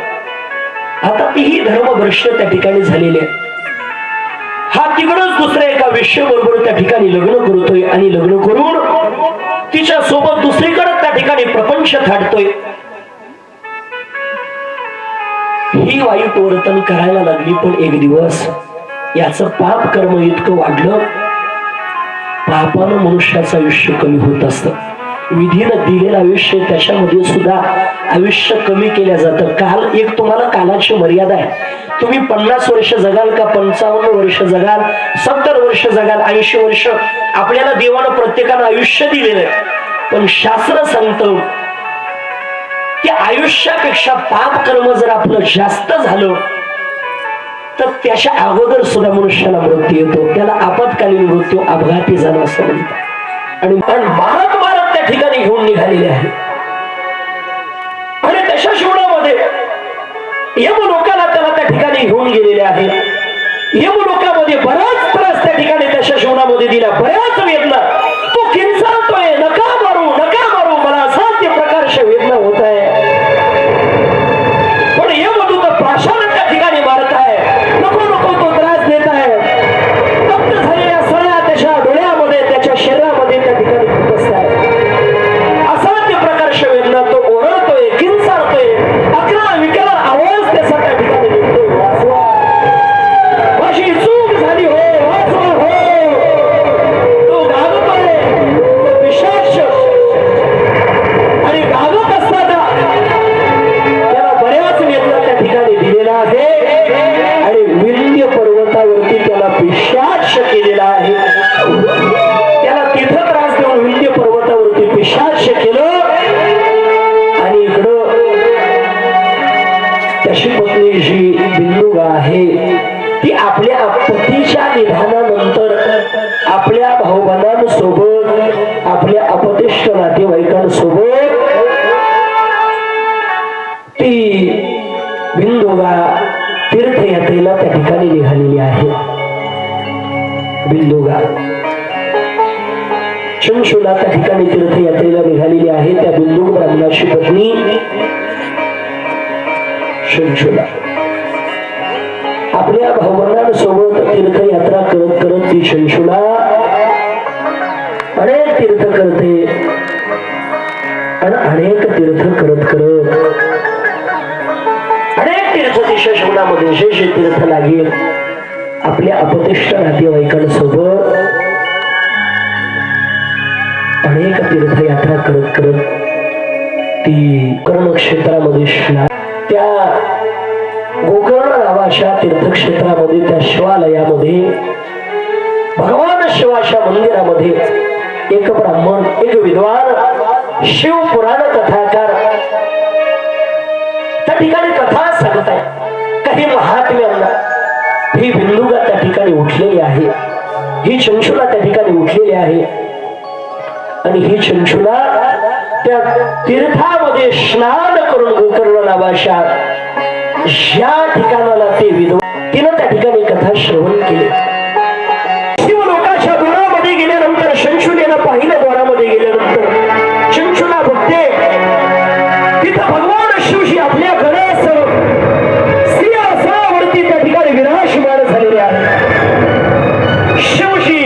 आता तीही धर्मभ्रष्ट त्या ठिकाणी झालेली आहे. हा तिकडच दुसऱ्या एका वेश्येबरोबर त्या ठिकाणी लग्न करतोय आणि लग्न करून तिच्या सोबत दुसरीकडे त्या ठिकाणी प्रपंच थाटतोय. ही वाईट वर्तन करायला लागली. पण एक दिवस याचं पाप कर्म इतकं वाढलं, पापानं मनुष्याचं आयुष्य कमी होत असतं. विधीनं दिलेलं आयुष्य त्याच्यामध्ये सुद्धा आयुष्य कमी केलं जातं. काल एक तुम्हाला कालाची मर्यादा आहे. तुम्ही 50 वर्ष जगाल का 55 वर्ष जगाल, 70 वर्ष जगाल, 80 वर्ष आपल्याला देवानं प्रत्येकानं आयुष्य दिलेलं आहे. पण शास्त्र सांगतं की आयुष्यापेक्षा पाप कर्म जर आपलं जास्त झालं तर त्याच्या अगोदर सुद्धा मनुष्याला मृत्यू येतो. त्याला आपत्कालीन मृत्यू, अपघाती जाणं असं म्हणतात. आणि महात्मा त्या ठिकाणी घेऊन निघालेले आहे. आणि त्याच्या जीवनामध्ये यमलोकाला त्याला त्या ठिकाणी घेऊन गेलेले आहे. यमलोकामध्ये बराच त्रास त्या ठिकाणी त्याच्या जीवनामध्ये दिला, बऱ्याच वेदना. तो किंचाळतोय, नका मारू नका मारू, मला असाध्य प्रकारच्या वेदना होत आहे. पण यमदूत प्राशान त्या ठिकाणी मारत आहे, नको नको तो त्रास देत आहे. तप्त झालेल्या सळ्या त्याच्या डोळ्यामध्ये त्याच्या शरीरामध्ये त्या ठिकाणी खुपसत आहे. असाध्य प्रकारच्या वेदना तो ओरडतोय, किंचाळतोय, अकरा विकरा आवाज त्याचा त्या ठिकाणी निघतोय. वाचवा, माझी चूक झाली हो, वाचवा हो. तो गागतोय, तो पिशाच. आणि गागत असताना त्याला बऱ्याच वेदना त्या ठिकाणी दिलेला आहे. आणि विंध्य पर्वतावरती त्याला पिशाच केलेला आहे. त्याला तिथं त्रास देऊन विंध्य पर्वतावरती पिशाच केलं. आणि इकडं त्याची पत्नी जी बिंदुगा आहे ती आपल्या पतीच्या निधनानंतर आपल्या भाऊबंधांसोबत, आपल्या अपतिष्ठ नातेवाईकांसोबत ती बिंदुगा तीर्थयात्रेला त्या ठिकाणी निघालेली आहे. बिंदुगा चंशूला त्या ठिकाणी तीर्थयात्रेला निघालेली आहे. त्या बिंदू ब्राह्मणाची पत्नी चंशूला आपल्या भाऊबंधांसोबत तीर्थयात्रा करत करत ती चंशूला अनेक तीर्थ करते. आणि अनेक तीर्थ करत करत अनेक तीर्थ तिच्या जीवनामध्ये जे जे तीर्थ लागेल आपल्या अपतिष्ठ नातेवाईकांसोबत अनेक तीर्थयात्रा करत करत ती कर्मक्षेत्रामध्ये त्या गोकर्ण नावाच्या तीर्थक्षेत्रामध्ये, त्या शिवालयामध्ये, भगवान शिवाच्या मंदिरामध्ये एक ब्राह्मण, एक विद्वान, शिवपुराण कथाकार त्या ठिकाणी कथा सांगत आहे. काही महात्म्यांना ही बिंदुगा त्या ठिकाणी उठलेली आहे, ही चंशूला त्या ठिकाणी उठलेली आहे. आणि ही चंशूला त्या तीर्थामध्ये स्नान करून गोकर्ण नावाच्या ज्या ठिकाणाला ते विद्वान तिनं त्या ठिकाणी कथा श्रवण केली. शिवलोकाच्या द्वारामध्ये गेल्यानंतर चंशूला पाहिलं. द्वारामध्ये गेल्यानंतर चंशूला बघते तिथं भगवान शिवशी आपल्या गणास सिंहासनावरती त्या ठिकाणी विराजमान झालेले आहे. शिवशी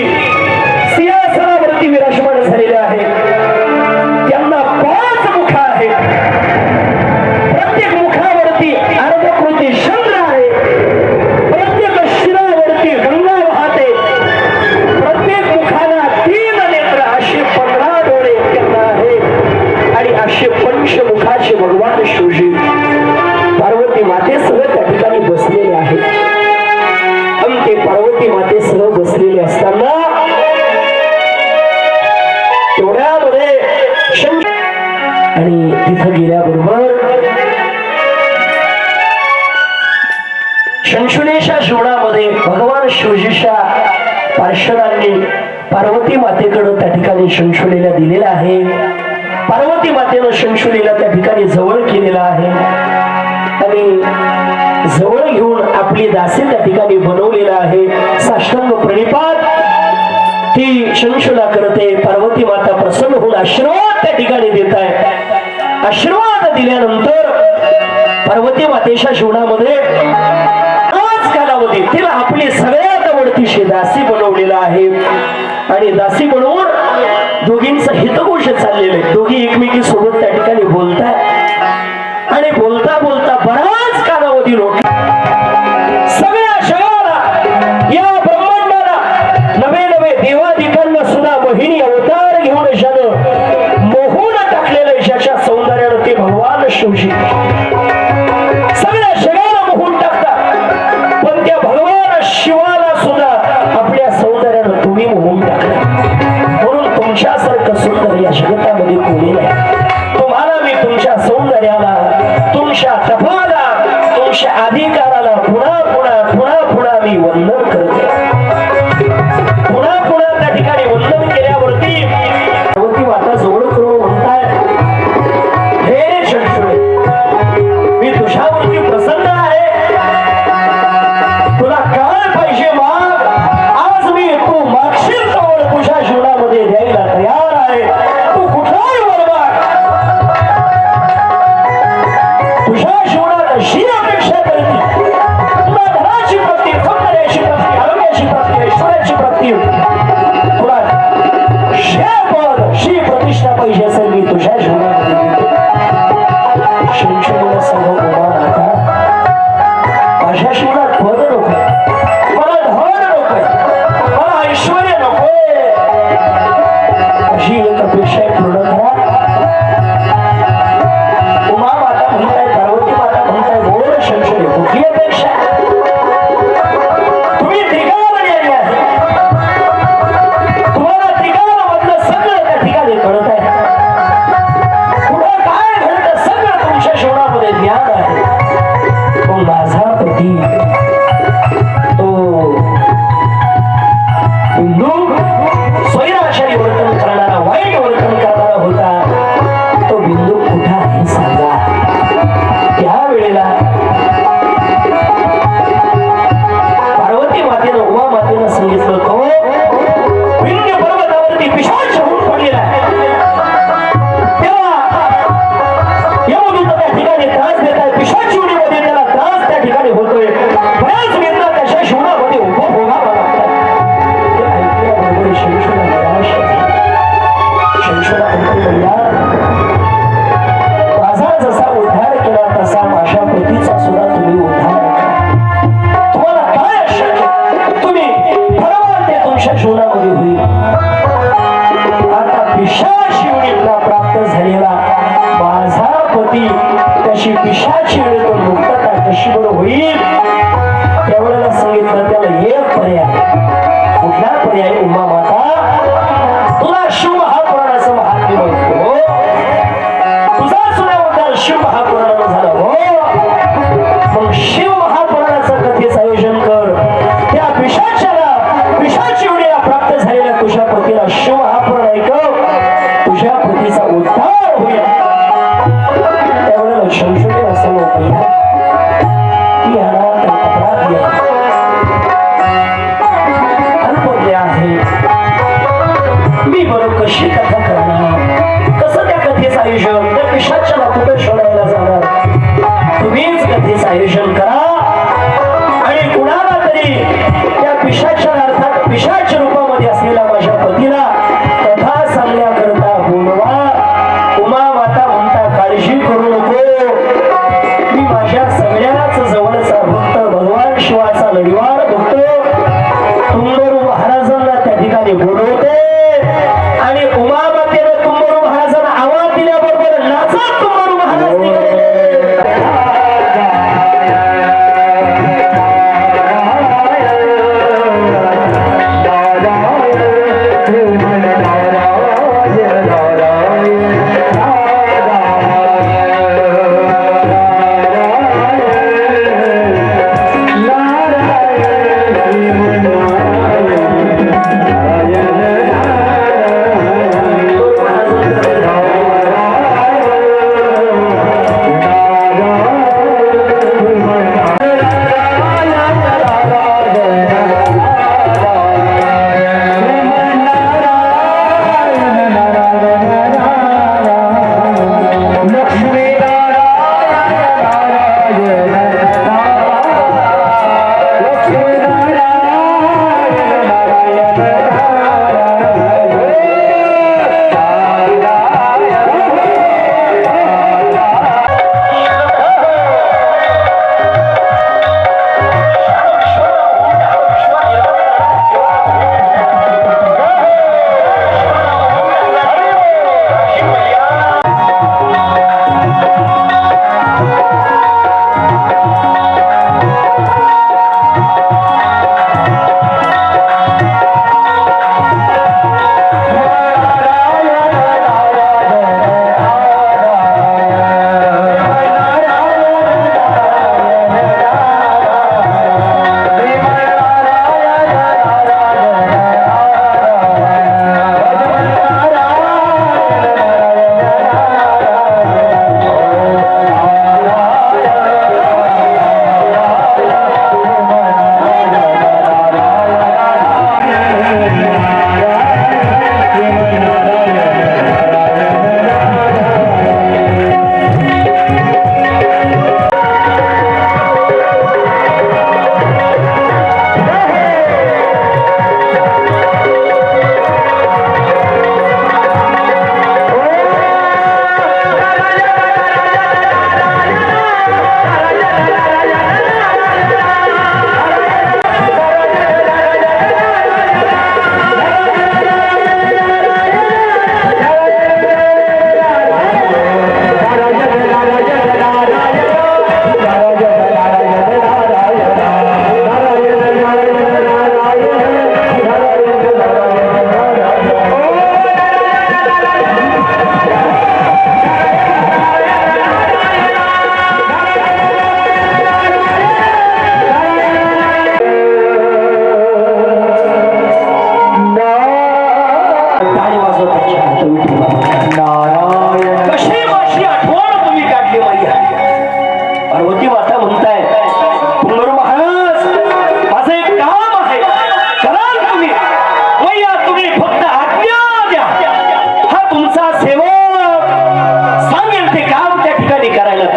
भगवान शिवजी पार्वती मातेसह त्या ठिकाणी बसलेले आहेत. आणि ते पार्वती मातेसह बसलेले असताना तेवढ्यामध्ये आणि तिथं गेल्याबरोबर शंशुलेच्या जीवनामध्ये भगवान शिवजीच्या पार्षदांनी पार्वती मातेकडे त्या ठिकाणी शंशुलेला दिलेला आहे. पार्वती मातेनं शंशुलेला त्या ठिकाणी जवळ केलेला आहे आणि जवळ घेऊन आपली दासी त्या ठिकाणी बनवलेला आहे. साष्टांग प्रणिपात ती शंशुला करते. पार्वती माता प्रसन्न होऊन आशीर्वाद त्या ठिकाणी देत आहे. आशीर्वाद दिल्यानंतर पार्वती मातेच्या जीवनामध्ये कालावधी तिला आपली सगळ्यात आवडतीशी दासी बनवलेला आहे आणि दासी बनवून दोघींचं हितगोष चाललेलं आहे. दोघी एकमेकी सोबत त्या ठिकाणी बोलतात आणि बोलता बोलता बराच कालावधी लोट सगळ्या जगाला या ब्रह्मांडाला नवे नवे देवादिकांना सुद्धा मोहिनी अवतार घेऊन ज्यानं मोहून टाकलेलं ज्याच्या सौंदर्यानं ते भगवान शिवजी सगळ्या जगाला मोहून टाकतात. पण त्या भगवान शिवाला सुद्धा आपल्या सौंदर्यानं तुम्ही मोहून टाकला. म्हणून तुमच्यासारखं सुंदर या जगतामध्ये कोणी नाही. तुम्हाला मी तुमच्या सौंदर्याला, तुमच्या तपाला, तुमच्या अधिकाराला पुन्हा पुन्हा पुन्हा पुन्हा मी वंदन करते. पुन्हा पुन्हा त्या ठिकाणी वंदन केल्यावरती पार्वती माता जवळ करून म्हणताय, हे शंशुले, मी तुझ्यावरती प्रसन्न आहे. तुला काय पाहिजे माग. आज मी तू मागशील जवळ तुझ्या जीवनामध्ये द्यायला तयार आहे. तू कुठलाही वर माग. तुझ्या जीवनात अशी अपेक्षा करते, तुला धनाची प्राप्ती, सौंदर्याची प्राप्ती, आरोग्याची प्राप्ती, ऐश्वर्याची प्राप्ती, तुला पद श्री प्रतिष्ठा पाहिजे असेल मी तुझ्या जीवनामध्ये देतो. शंशुलेला सांगू आता माझ्या जीवनात पद नकोय, मला धन नकोय, मला ऐश्वर नकोय. अशी एक अपेक्षा पूर्ण करा. उमा माता म्हणताय, पार्वती माता म्हणताय, बोल शंशुले, कुठली अपेक्षा. तुम्ही त्रिकालामध्ये आले आहे. तुम्हाला त्रिकालामधलं सगळं त्या ठिकाणी कळत आहे. पुढं काय घडतं सगळं तुमच्या जीवनामध्ये ज्ञान आहे. पण माझा पती तो बिंदू स्वैराचारी वर्तन करणारा, वाईट वर्तन करणारा होता. तो बिंदू कुठं आहे सांगा. त्यावेळेला पार्वती मातेनं, उमा मातेनं सांगितलं, तो विंध्य पर्वतावरती पिशाच होऊन पडलेला आहे. तेव्हा यमदूत त्या ठिकाणी त्रास देत आहे. पिशाच योनीमध्ये त्याला त्रास त्या ठिकाणी होतोय. बऱ्याच वेदना त्याच्या जीवनामध्ये उपभोगावा लागतात. ते ऐकल्याबरोबर शंशुला निराश झाली. शंशुला म्हणतो, माझा जसा उद्धार केला तसा माझ्या पतीचा सुद्धा तुम्ही उद्धार करा. तुम्हाला काय शक्य, तुम्ही ठरवा ते तुमच्या जीवनामध्ये होईल. आता पिशाच योनीला प्राप्त झालेला माझा पती त्याची पिशाच योनीतून मुक्तता कशी बरं होईल. त्यावेळेला सांगितलं त्याला एक पर्याय. कुठला पर्याय. उमा माता, तुला शिव महापुराणाचं महात्म्य माहिती हो. तुझा सुद्धा उद्धार शिव महापुराणानं झाला हो. मग शिव महापुराणाचं कथेचं आयोजन कर. त्या पिशाच योनीला प्राप्त झालेल्या तुझ्या पतीला शिव महापुराण ऐकव. तुझ्या पतीचा उद्धार होईल. त्यावेळेला शंशुलेला सांगितलं, की याला अपराधी आहे, अल्पज्ञ आहे. मी बरं कशी कथा करणार, कसं त्या कथेचं आयोजन. त्या पिशाच्याला कुठं शोधायला जाणार. तुम्हीच कथेचं आयोजन करा आणि कुणाला तरी त्या पिशाच्या अर्थात पिशाच्या रूपामध्ये असलेल्या माझ्या पतीला कथा सांगण्याकरता बोलवा. उमा माता म्हणता, काळजी करू नको. मी माझ्या सगळ्याच जवळचा भक्त, भगवान शिवाचा लढीवार भक्त तुंबरू महाराजांना त्या ठिकाणी बोलवते आणि उमा मातेनं तुंबरू महाराजांना आवाज दिल्याबरोबर नाचत तुंबरू महाराज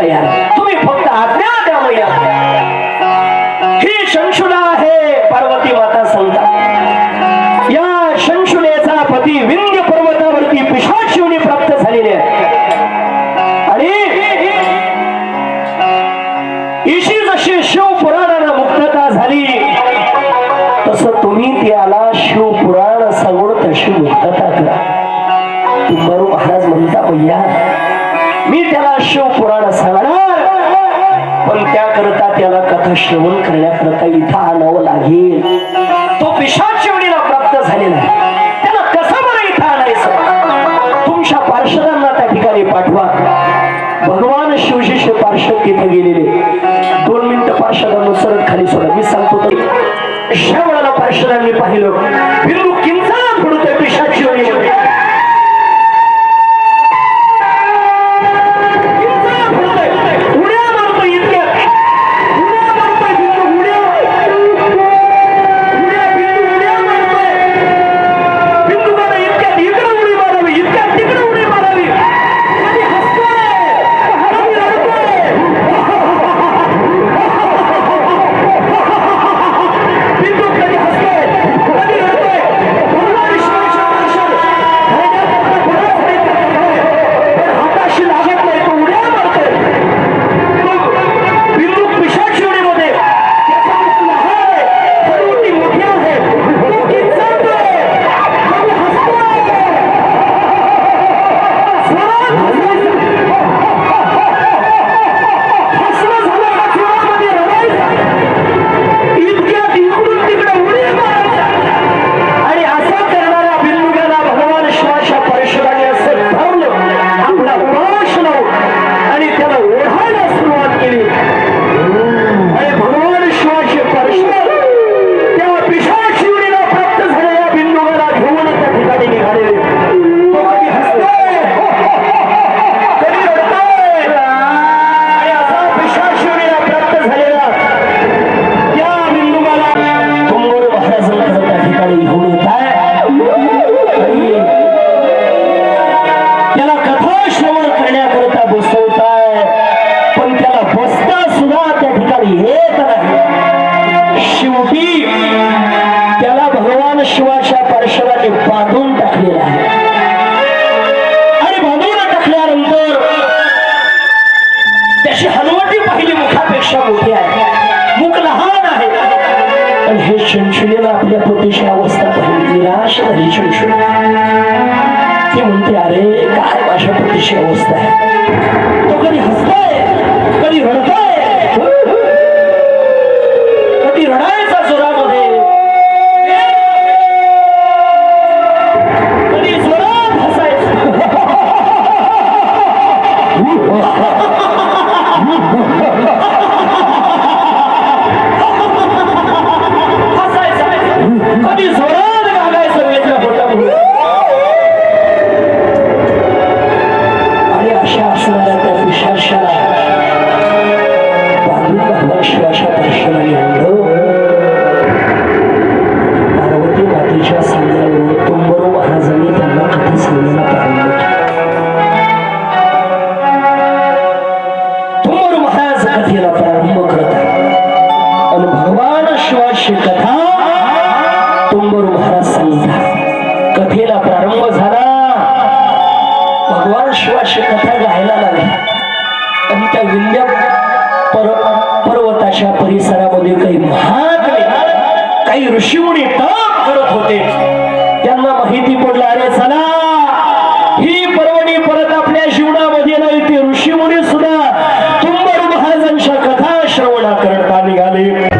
तयार. तुम्ही फक्त आज्ञा द्या मैया. ही शंशुला आहे पार्वती माता सांगतात. या शंशुलेचा पती विंध्य पर्वतावरती पिशाचिनी प्राप्त झालेले आहे. आणि इशी जशी शिवपुराणाला मुक्तता झाली तसं तुम्ही त्याला शिवपुराण सांगून तशी मुक्तता करा. तुंबारू महाराज म्हणता भैया मी त्याला शिवपुराण सांगणार, पण त्याकरता त्याला कथा श्रवण करण्याकरता इथं आणावं लागेल. तो पिशाचिनीला प्राप्त झालेला आहे, त्याला कसं बरं इथं आणायचं? तुमच्या पार्षदांना त्या ठिकाणी पाठवा. भगवान शिवशिष्य पार्षद तिथे गेलेले. 2 मिनिटं पार्षदांना सरळ खाली सोडा. मी सांगतो तर अशा वेळेला पार्षदांनी पाहिलं बिंदू किंचाळा पडतोय पिशाचिनीमध्ये. शंशुलेला आपल्या पतीची अवस्था पाहिली, निराश झाली शंशुल. ती म्हणते अरे काय माझ्या पतीची अवस्था आहे. तो कधी हसताय, कधी रडताय, कधी रडायचा जोरामध्ये, कधी जोरात हसायचं. कधी जोरात गागायचं वेगळ्या पोटामध्ये. आणि अशा असणाऱ्या त्या पिशाचाला बांधून भगवान शिवाच्या दर्शनाने आणलं. पार्वती मातेच्या सांगण्यावरून तुंबरू महाराजांनी त्यांना कथा सांगायला प्रारंभ केला. तुंबरू महाराज कथेला प्रारंभ करतात आणि भगवान शिवाची कथा तुंबरू महाराज सांगतात. कथेला प्रारंभ झाला. भगवान शिवाची कथा गायला लागली आणि त्या विंध्य पर्वताच्या परिसरामध्ये काही महात्मे, काही ऋषीमुनी तप करत होते. त्यांना माहिती पडलं अरे चला ही पर्वणी परत आपल्या जीवनामध्ये नाही. ते ऋषीमुनी सुद्धा तुंबरू महाराजांच्या कथा श्रवणा करता निघाले.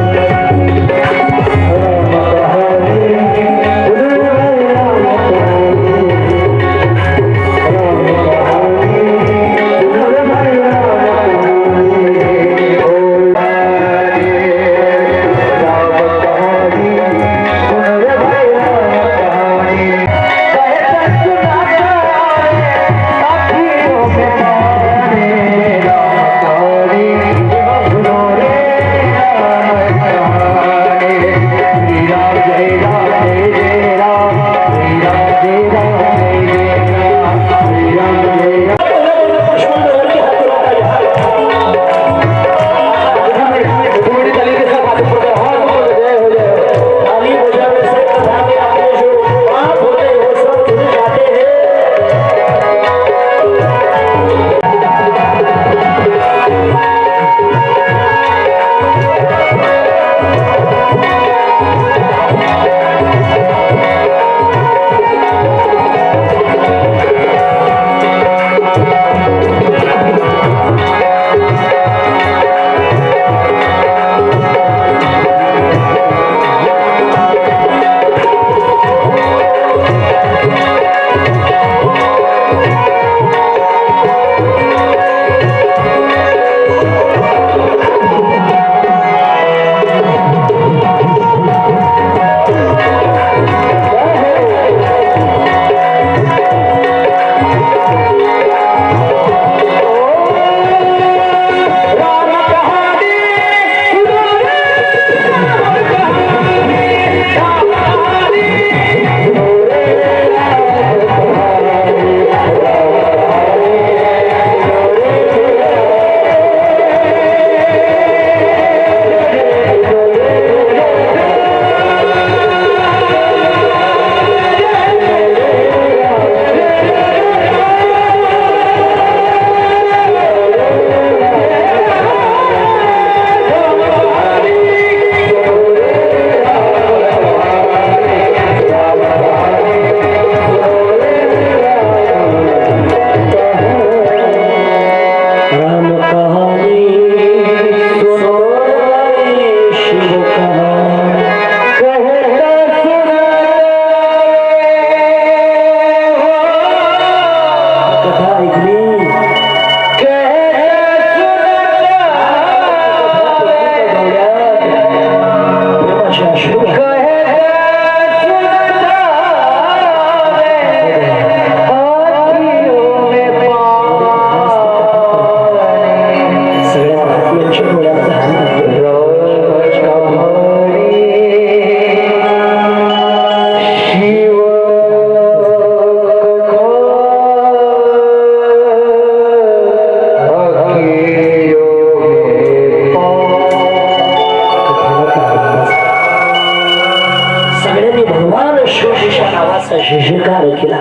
सगळ्यांनी भगवान शिवजीच्या नावाचा जयजयकार केला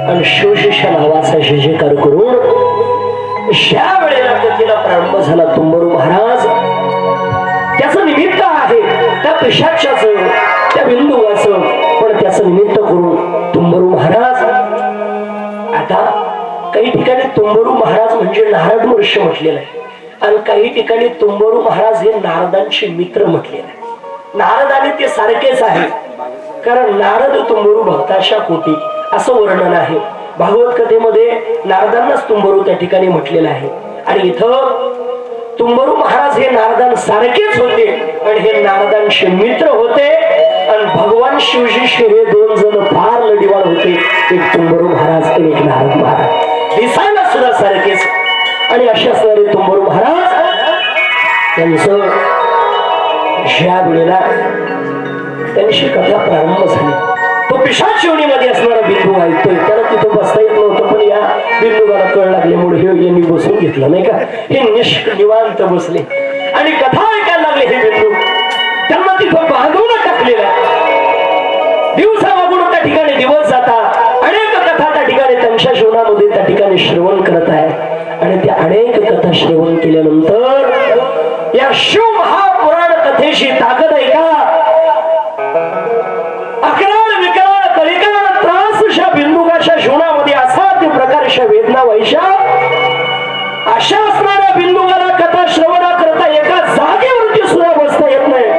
आणि शिवजीच्या नावाचा जयजयकार करून ज्या वेळेला कथेला प्रारंभ झाला तुंबरू महाराज त्याचं निमित्त आहे त्या पिशाच्याचं त्या बिंदुवाचं पण त्याचं निमित्त करून तुंबरू महाराज आता काही ठिकाणी तुंबरू महाराज म्हणजे नारद ऋषी म्हटलेलं आहे आणि काही ठिकाणी तुंबरू महाराज हे नारदांचे मित्र म्हटलेले आहे. नारद आणि ते सारखेच आहे कारण नारद तुंबरू भक्ताच्या कोटी असं वर्णन आहे. भागवत कथेमध्ये नारदांनाच तुंबरू त्या ठिकाणी म्हटलेलं आहे आणि इथं तुंबरू महाराज हे नारदांसारखेच होते आणि हे नारदांचे मित्र होते आणि भगवान शिवजीशी हे दोन जण फार लढीवाळ होते. एक तुंबरू महाराज आणि एक नारद महाराज दिसायला सुद्धा सारखेच आणि असे असणारे तुंबरू महाराज त्यांचं ज्या वेळेला त्यांची कथा प्रारंभ झाली तो पिशाच शिवणीमध्ये असणारा बिंदू ऐकतोय त्याला तिथं बसता येत नव्हतं पण या बिंदूला कळ लागल्यामुळे हे यांनी बसून घेतलं नाही का. हे निवांत बसले आणि कथा ऐकायला लागले. हे बिंदू त्यांना तिथं बांधून टाकलेला दिवसा मागून त्या ठिकाणी दिवस जाता अनेक कथा त्या ठिकाणी त्यांच्या जीवनामध्ये त्या ठिकाणी श्रवण करत आहे आणि त्या अनेक कथा श्रवण केल्यानंतर या शिव महापुराण कथेची ताकद आहे का अकराळ विकराळ कलिकाळ त्रासच्या बिंदुकाच्या जीवनामध्ये असाध्य प्रकारच्या वेदना व्हायच्या अशा असणाऱ्या बिंदुकाला कथा श्रवणा करता एका जागेवरती सुद्धा बसता येत नाही.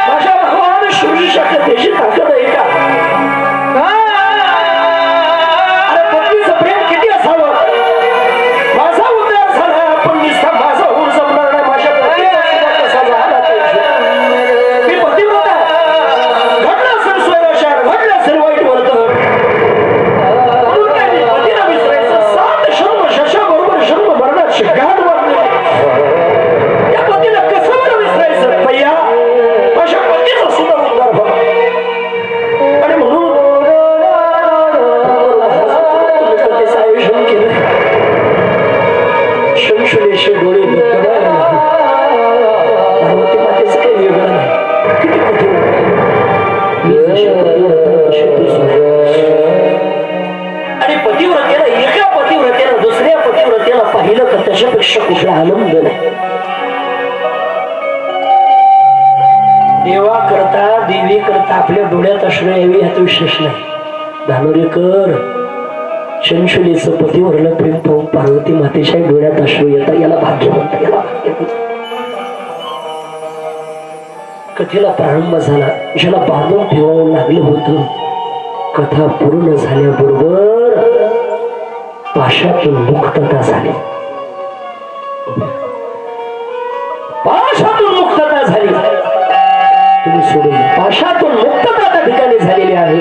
माझ्या भगवान शिवजीच्या कथेची ताकद आहे का. अरे पत्नीचं प्रेम किती असावं माझा उद्धार झाला पण निस्ता माझा होऊन जमणार नाही. माझ्या पत्नीचा सुद्धा कसा झाला मी पतिव्रता घडलं असेल स्वयंवशार घडलं असेल वाईट वर्तन म्हणून काय मी पतीला विसरायचं 7 जन्म शशाबरोबर जन्म मरणाची गाठ मारली त्या पतीला कसं बरं विसरायचं भैया माझ्या पतीचा सुद्धा उद्धार व्हा आणि म्हणून कथेचं आयोजन केलं. शंशुलेचे डोळे धबधबायला लागले. पार्वती मातेचं काही वेगळं नाही किती कठीण आणि पतिव्रतेला एका पतिव्रतेला दुसऱ्या पतिव्रतेला पाहिलं तर त्याच्यापेक्षा कुठला आनंद नाही. देवा करता देवी करता आपल्या डोळ्यात अश्रू यावी यात विशेष नाही. धानोरेकर शंशुलीचं पतीवरलं प्रेम पाहून पार्वती मातेच्या डोळ्यात अश्रू येतात याला भाग्य म्हणतात. याला भाग्य म्हणतात. कथेला प्रारंभ झाला ज्याला बांधून ठेवावं लागलं होतं कथा पूर्ण झाल्याबरोबर पाशातून मुक्तता झाली. पाशातून मुक्तता झाली. तुम्ही सोडून पाशातून मुक्तता त्या ठिकाणी झालेली आहे.